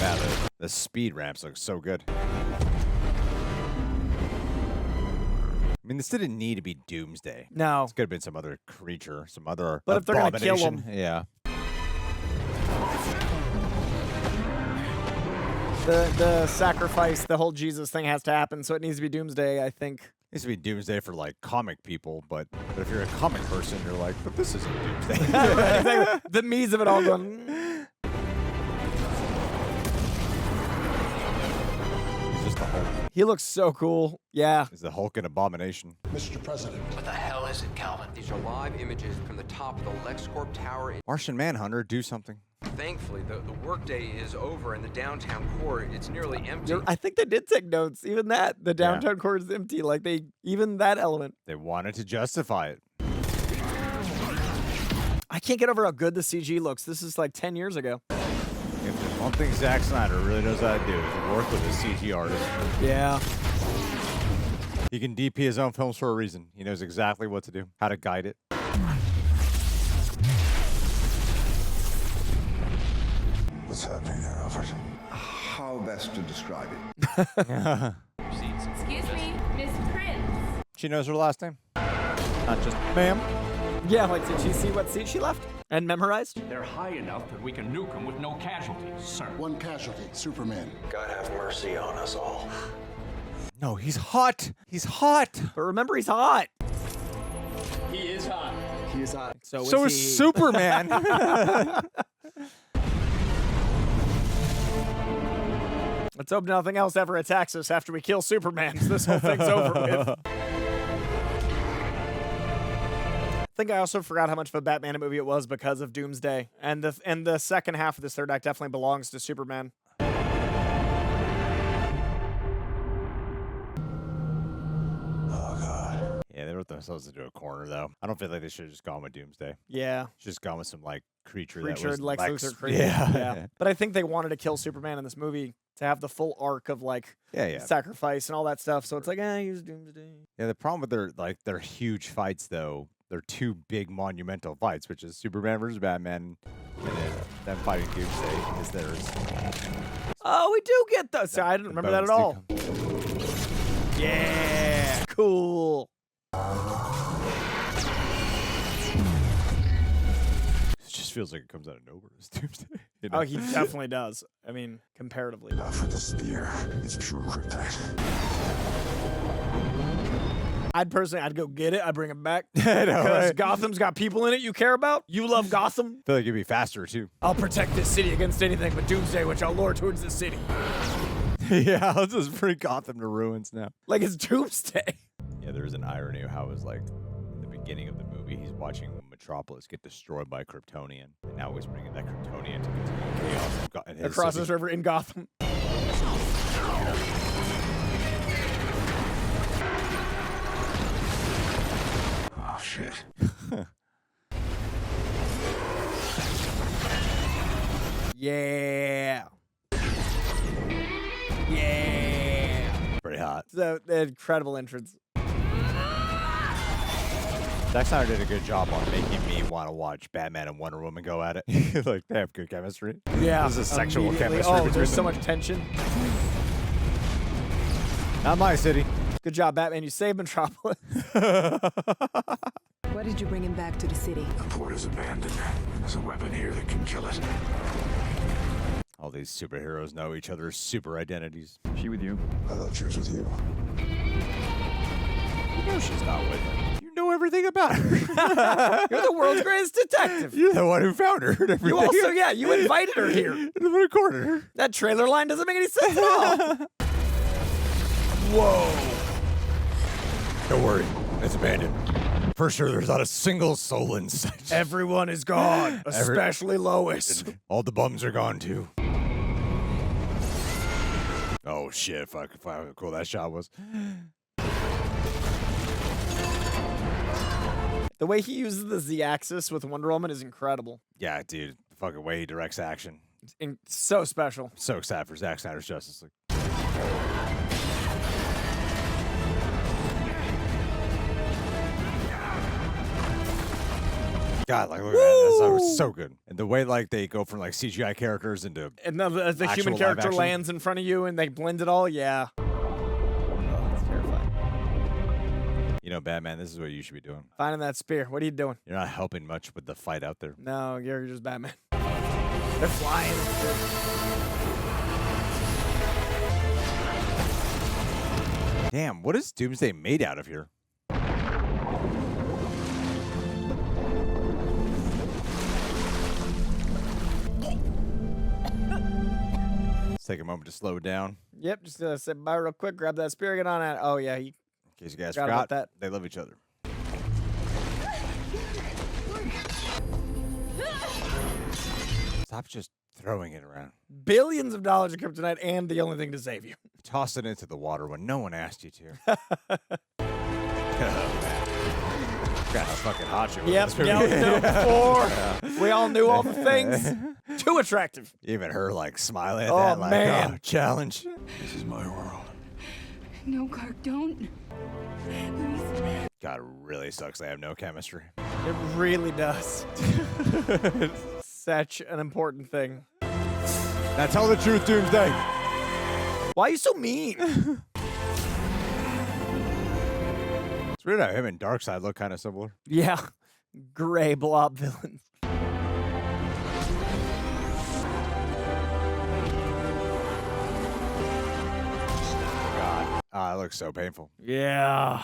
Yeah, the speed ramps look so good. I mean, this didn't need to be Doomsday. No. This could have been some other creature, some other But if they're gonna kill abomination. him- Yeah. The sacrifice, the whole Jesus thing has to happen, so it needs to be Doomsday, I think. It needs to be Doomsday for like comic people, but if you're a comic person, you're like, but this isn't Doomsday. Exactly. The me's of it all going. He's just the Hulk. He looks so cool. Yeah. He's the Hulk and Abomination. Mr. President. What the hell is it, Calvin? These are live images from the top of the LexCorp Tower. Martian Manhunter, do something. Thankfully, the workday is over in the downtown core. It's nearly empty. I think they did take notes. Even that, the downtown core is empty. Like even that element. They wanted to justify it. I can't get over how good the CG looks. This is like 10 years ago. If there's one thing Zack Snyder really knows how to do is work with a CG artist. Yeah. He can DP his own films for a reason. He knows exactly what to do, how to guide it. What's happening there, Alfred? How best to describe it? Excuse me, Miss Prince. She knows her last name. Not just ma'am. Yeah, like did she see what seat she left and memorized? They're high enough that we can nuke them with no casualties, sir. One casualty, Superman. God have mercy on us all. No, he's hot. He's hot. But remember, he's hot. He is hot. He is hot. So is Superman. Let's hope nothing else ever attacks us after we kill Superman. So this whole thing's over with. I think I also forgot how much of a Batman movie it was because of Doomsday. And the second half of this third act definitely belongs to Superman. Yeah, they wrote themselves into a corner, though. I don't feel like they should have just gone with Doomsday. Yeah. Just gone with some, like, creature that was Lex Luthor creature. Yeah. But I think they wanted to kill Superman in this movie to have the full arc of, like, sacrifice and all that stuff. So it's like, use Doomsday. Yeah, the problem with their huge fights, though, they're two big monumental fights, which is Superman versus Batman, and then them fighting Doomsday is theirs. Oh, we do get those. I didn't remember that at all. Yeah, cool. It just feels like it comes out of nowhere. It's Doomsday. You know? Oh, he definitely does. I mean, comparatively. For the spear, it's pure kryptonite. I'd go get it. I'd bring it back. I know, Because right? Gotham's got people in it you care about. You love Gotham. I feel like it'd be faster, too. I'll protect this city against anything but Doomsday, which I'll lure towards the city. Yeah, let's just bring Gotham to ruins now. Like it's Doomsday. Yeah, there's an irony of how it was like in the beginning of the movie, he's watching Metropolis get destroyed by Kryptonian, and now he's bringing that Kryptonian to continue chaos in his Across city. this river in Gotham. Oh, shit. Yeah. Yeah. Pretty hot. So, incredible entrance. Zack Snyder did a good job on making me want to watch Batman and Wonder Woman go at it. Like, they have good chemistry. Yeah. There's a sexual immediately. chemistry Oh, between there's so them. much tension. Not my city. Good job, Batman. You saved Metropolis. Why did you bring him back to the city? The port is abandoned. There's a weapon here that can kill it. All these superheroes know each other's super identities. She with you? I thought she was with you. You know she's not with him. You know everything about her. You're the world's greatest detective. You're the one who found her. And You also, yeah, you invited her here. In the recorded her. That trailer line doesn't make any sense at all. Whoa. Don't worry, it's abandoned. For sure, there's not a single soul in sight. Everyone is gone, especially Lois. All the bums are gone too. Oh shit! Fuck! How cool that shot was. The way he uses the Z-axis with Wonder Woman is incredible. Yeah, dude. The fucking way he directs action. It's so special. So excited for Zack Snyder's Justice League. God, like, look at that. That's so good. And the way, like, they go from, like, CGI characters into And the human character lands in front of you and they blend it all, yeah. Oh, that's terrifying. You know, Batman, this is what you should be doing. Finding that spear. What are you doing? You're not helping much with the fight out there. No, you're just Batman. They're flying. Damn, what is Doomsday made out of here? Let's take a moment to slow it down. Yep, just sit by real quick, grab that spear, get on it. Oh, yeah. In case you guys forgot about forgot, they love each other. Stop just throwing it around. Billions of dollars of kryptonite and the only thing to save you. Toss it into the water when no one asked you to. God, how fucking hot you were. Yep, before we all knew all the things. Too attractive. Even her, like, smiling at that, like, man. oh, challenge. This is my world. No, Clark, don't. Please. God, it really sucks they have no chemistry. It really does. Such an important thing. Now tell the truth, Doomsday. Why are you so mean? It's weird how him and Darkseid look kind of similar. Yeah. Gray blob villains. God. Ah, it looks so painful. Yeah.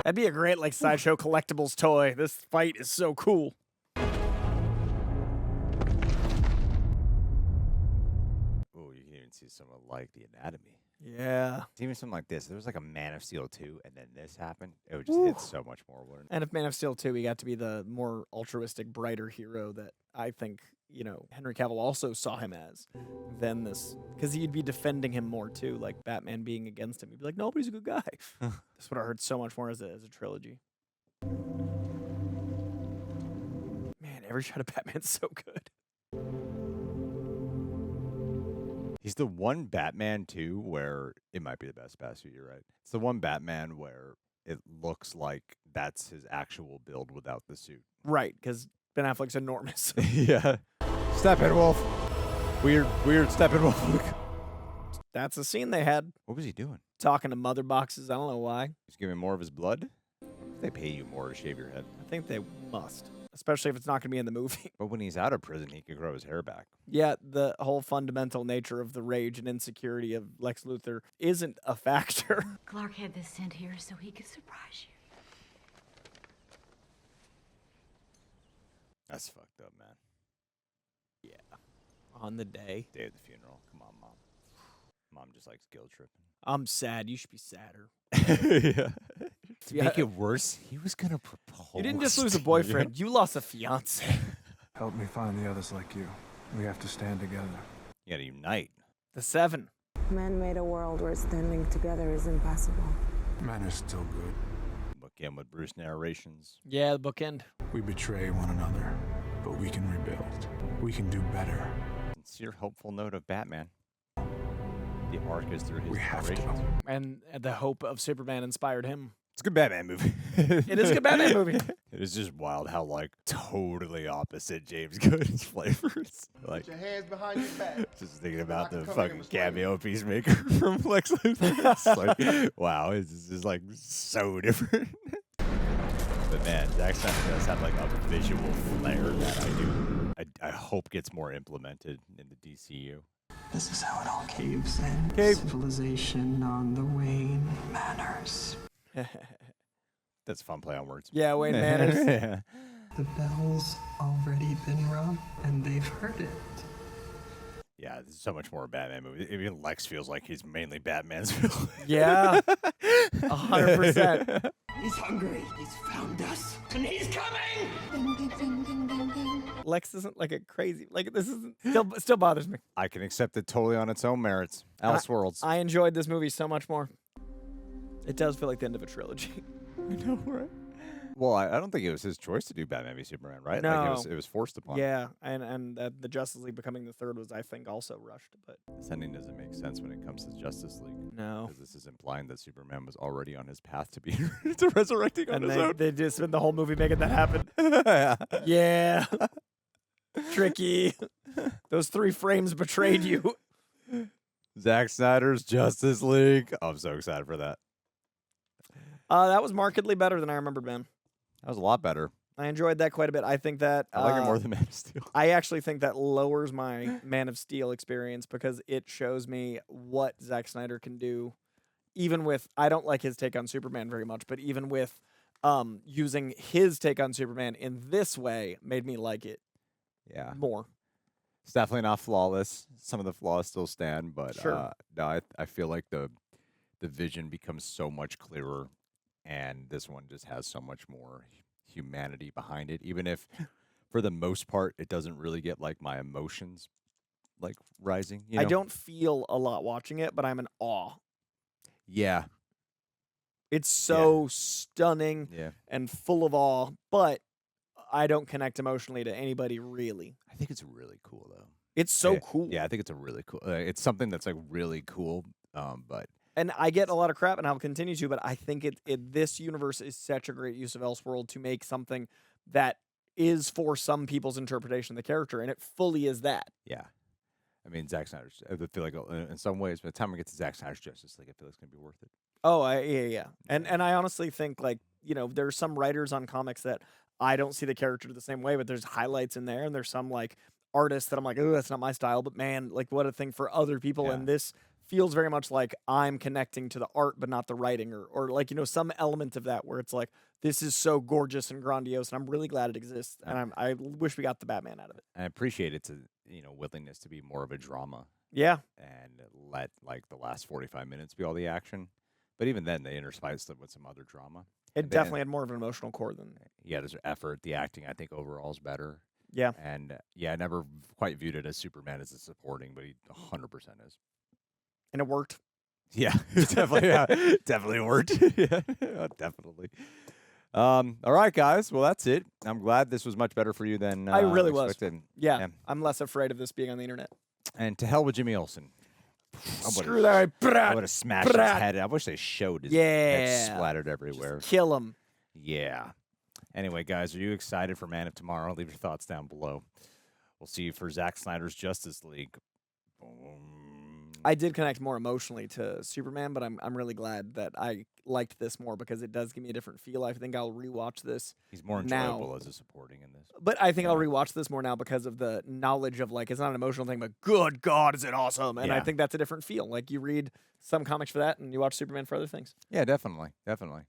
That'd be a great, like, Sideshow collectibles toy. This fight is so cool. Ooh, you can even see some of, like, the anatomy. Yeah. It's even something like this. If there was like a Man of Steel 2 and then this happened, it would just hit so much more. And if Man of Steel 2, he got to be the more altruistic, brighter hero that I think, you know, Henry Cavill also saw him as than this. Because he'd be defending him more, too. Like, Batman being against him. He'd be like, no, but he's a good guy. That's what I heard so much more as a trilogy. Man, every shot of Batman's so good. He's the one Batman, too, where it might be the best suit, you're right. It's the one Batman where it looks like that's his actual build without the suit. Right, because Ben Affleck's enormous. Yeah. Steppenwolf. Weird Steppenwolf. That's a scene they had. What was he doing? Talking to mother boxes. I don't know why. He's giving more of his blood? They pay you more to shave your head. I think they must. Especially if it's not going to be in the movie. But when he's out of prison, he could grow his hair back. Yeah, the whole fundamental nature of the rage and insecurity of Lex Luthor isn't a factor. Clark had this sent here so he could surprise you. That's fucked up, man. Yeah. On the day. Day of the funeral. Come on, Mom. Mom just likes guilt tripping. I'm sad. You should be sadder. Yeah. To make it worse, he was going to propose. You didn't just lose a boyfriend. You lost a fiance. Help me find the others like you. We have to stand together. You got to unite. The Seven. Man made a world where standing together is impossible. Man is still good. Bookend with Bruce narrations. Yeah, the bookend. We betray one another, but we can rebuild. We can do better. Sincere, hopeful note of Batman. The arc is through his We have narrations. And the hope of Superman inspired him. It's a good Batman movie. It is a good Batman movie. It is just wild how like totally opposite James Gunn's flavors. Like, Put your hands behind your back. just thinking about I the can come in fucking and explain cameo Peacemaker from Lex Luthor. It's like, wow, it's just like so different. But man, Zack Snyder does have like a visual flair that I hope gets more implemented in the DCU. This is how it all caves in. Civilization on the wane. Manners. That's a fun play on words. Yeah, Wayne Manners. Yeah. The bell's already been rung, and they've heard it. Yeah, there's so much more a Batman movie. Even Lex feels like he's mainly Batman's villain. Yeah. 100%. He's hungry. He's found us, and he's coming. Ding, ding, ding, ding, ding, ding. Lex isn't like a crazy. Like this isn't still bothers me. I can accept it totally on its own merits. Alice Worlds. I enjoyed this movie so much more. It does feel like the end of a trilogy. I know, right? Well, I don't think it was his choice to do Batman v Superman, right? No. Like it was forced upon him. Yeah, and the Justice League becoming the third was, I think, also rushed. But This ending doesn't make sense when it comes to Justice League. No. Because this is implying that Superman was already on his path to be to resurrecting on and his own. they just spent the whole movie making that happen. Yeah. Yeah. Tricky. Those 3 frames betrayed you. Zack Snyder's Justice League. Oh, I'm so excited for that. That was markedly better than I remember, Ben. That was a lot better. I enjoyed that quite a bit. I think that I like it more than Man of Steel. I actually think that lowers my Man of Steel experience because it shows me what Zack Snyder can do, even with, I don't like his take on Superman very much, but even with using his take on Superman in this way made me like it more. It's definitely not flawless. Some of the flaws still stand, but Sure. No, I feel like the vision becomes so much clearer, and this one just has so much more humanity behind it. Even if, for the most part, it doesn't really get like my emotions like rising. You know? I don't feel a lot watching it, but I'm in awe. Yeah. It's so stunning and full of awe, but I don't connect emotionally to anybody really. I think it's really cool though. It's so cool. Yeah, I think it's a really cool. It's something that's like really cool. But and I get a lot of crap, and I'll continue to. But I think this universe is such a great use of Elseworld to make something that is for some people's interpretation of the character, and it fully is that. Yeah, I mean Zack Snyder's. I feel like in some ways, by the time we get to Zack Snyder's Justice League, I feel like it's gonna be worth it. Oh, yeah. And I honestly think like there's some writers on comics that I don't see the character the same way, but there's highlights in there, and there's some like artists that I'm like, oh, that's not my style, but man, like what a thing for other people. And this feels very much like I'm connecting to the art, but not the writing, or like some element of that where it's like this is so gorgeous and grandiose, and I'm really glad it exists, and I wish we got the Batman out of it. I appreciate its willingness to be more of a drama. Yeah, and let like the last 45 minutes be all the action. But even then, they interspiced it with some other drama. It definitely had more of an emotional core than. Yeah, there's effort. The acting, I think, overall is better. Yeah. And I never quite viewed it as Superman as a supporting, but he 100% is. And it worked. Yeah, definitely. Definitely worked. Yeah, definitely. All right, guys. Well, that's it. I'm glad this was much better for you than I really expected. was. Yeah, I'm less afraid of this being on the internet. And to hell with Jimmy Olsen. Screw that. I would have smashed his head. I wish they showed his head splattered everywhere. Just kill him. Yeah. Anyway, guys, are you excited for Man of Tomorrow? Leave your thoughts down below. We'll see you for Zack Snyder's Justice League. I did connect more emotionally to Superman, but I'm really glad that I liked this more because it does give me a different feel. I think I'll rewatch this. He's more enjoyable as a supporting in this. But I think I'll rewatch this more now because of the knowledge of like it's not an emotional thing, but good God, is it awesome? And I think that's a different feel. Like you read some comics for that, and you watch Superman for other things. Yeah, definitely.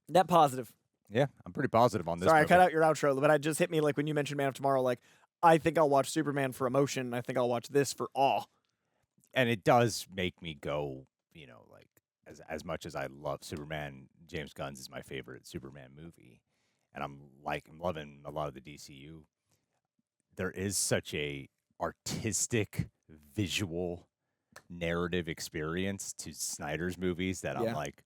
Net positive. Yeah, I'm pretty positive on this. Sorry, movie. I cut out your outro, but it just hit me like when you mentioned Man of Tomorrow. Like I think I'll watch Superman for emotion. I think I'll watch this for awe. And it does make me go, like as much as I love Superman, James Gunn's is my favorite Superman movie, and I'm loving a lot of the DCU. There is such a artistic, visual, narrative experience to Snyder's movies that I'm like,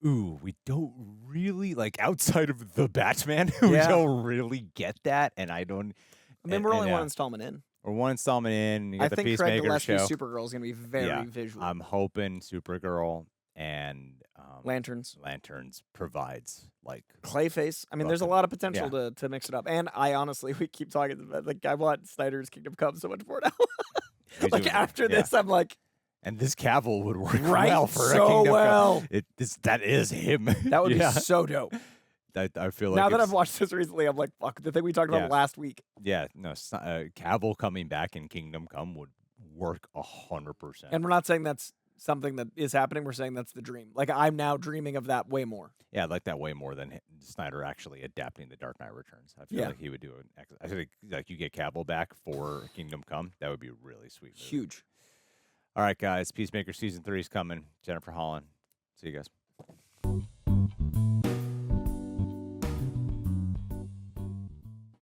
ooh, we don't really outside of the Batman, we don't really get that, and I don't. I mean, we're only one installment in. We're one installment in. You got I the think Peacemaker Craig Gillespie's show. Supergirl is going to be very visual. I'm hoping Supergirl and Lanterns provides, like Clayface. I mean, there's a lot of potential to mix it up. And I honestly, we keep talking about, like, I want Snyder's Kingdom Come so much more now. Like after this, I'm like, and this Cavill would work right? well for so a Kingdom well. Come. That is him. That would be so dope. I feel like now that I've watched this recently, I'm like, fuck, the thing we talked about last week. Yeah, no, Cavill coming back in Kingdom Come would work 100%. And we're not saying that's something that is happening. We're saying that's the dream. Like, I'm now dreaming of that way more. Yeah, I like that way more than Snyder actually adapting The Dark Knight Returns. I feel like he would do it. I think like you get Cavill back for Kingdom Come, that would be a really sweet movie. Huge. All right, guys. Peacemaker Season 3 is coming. Jennifer Holland. See you guys.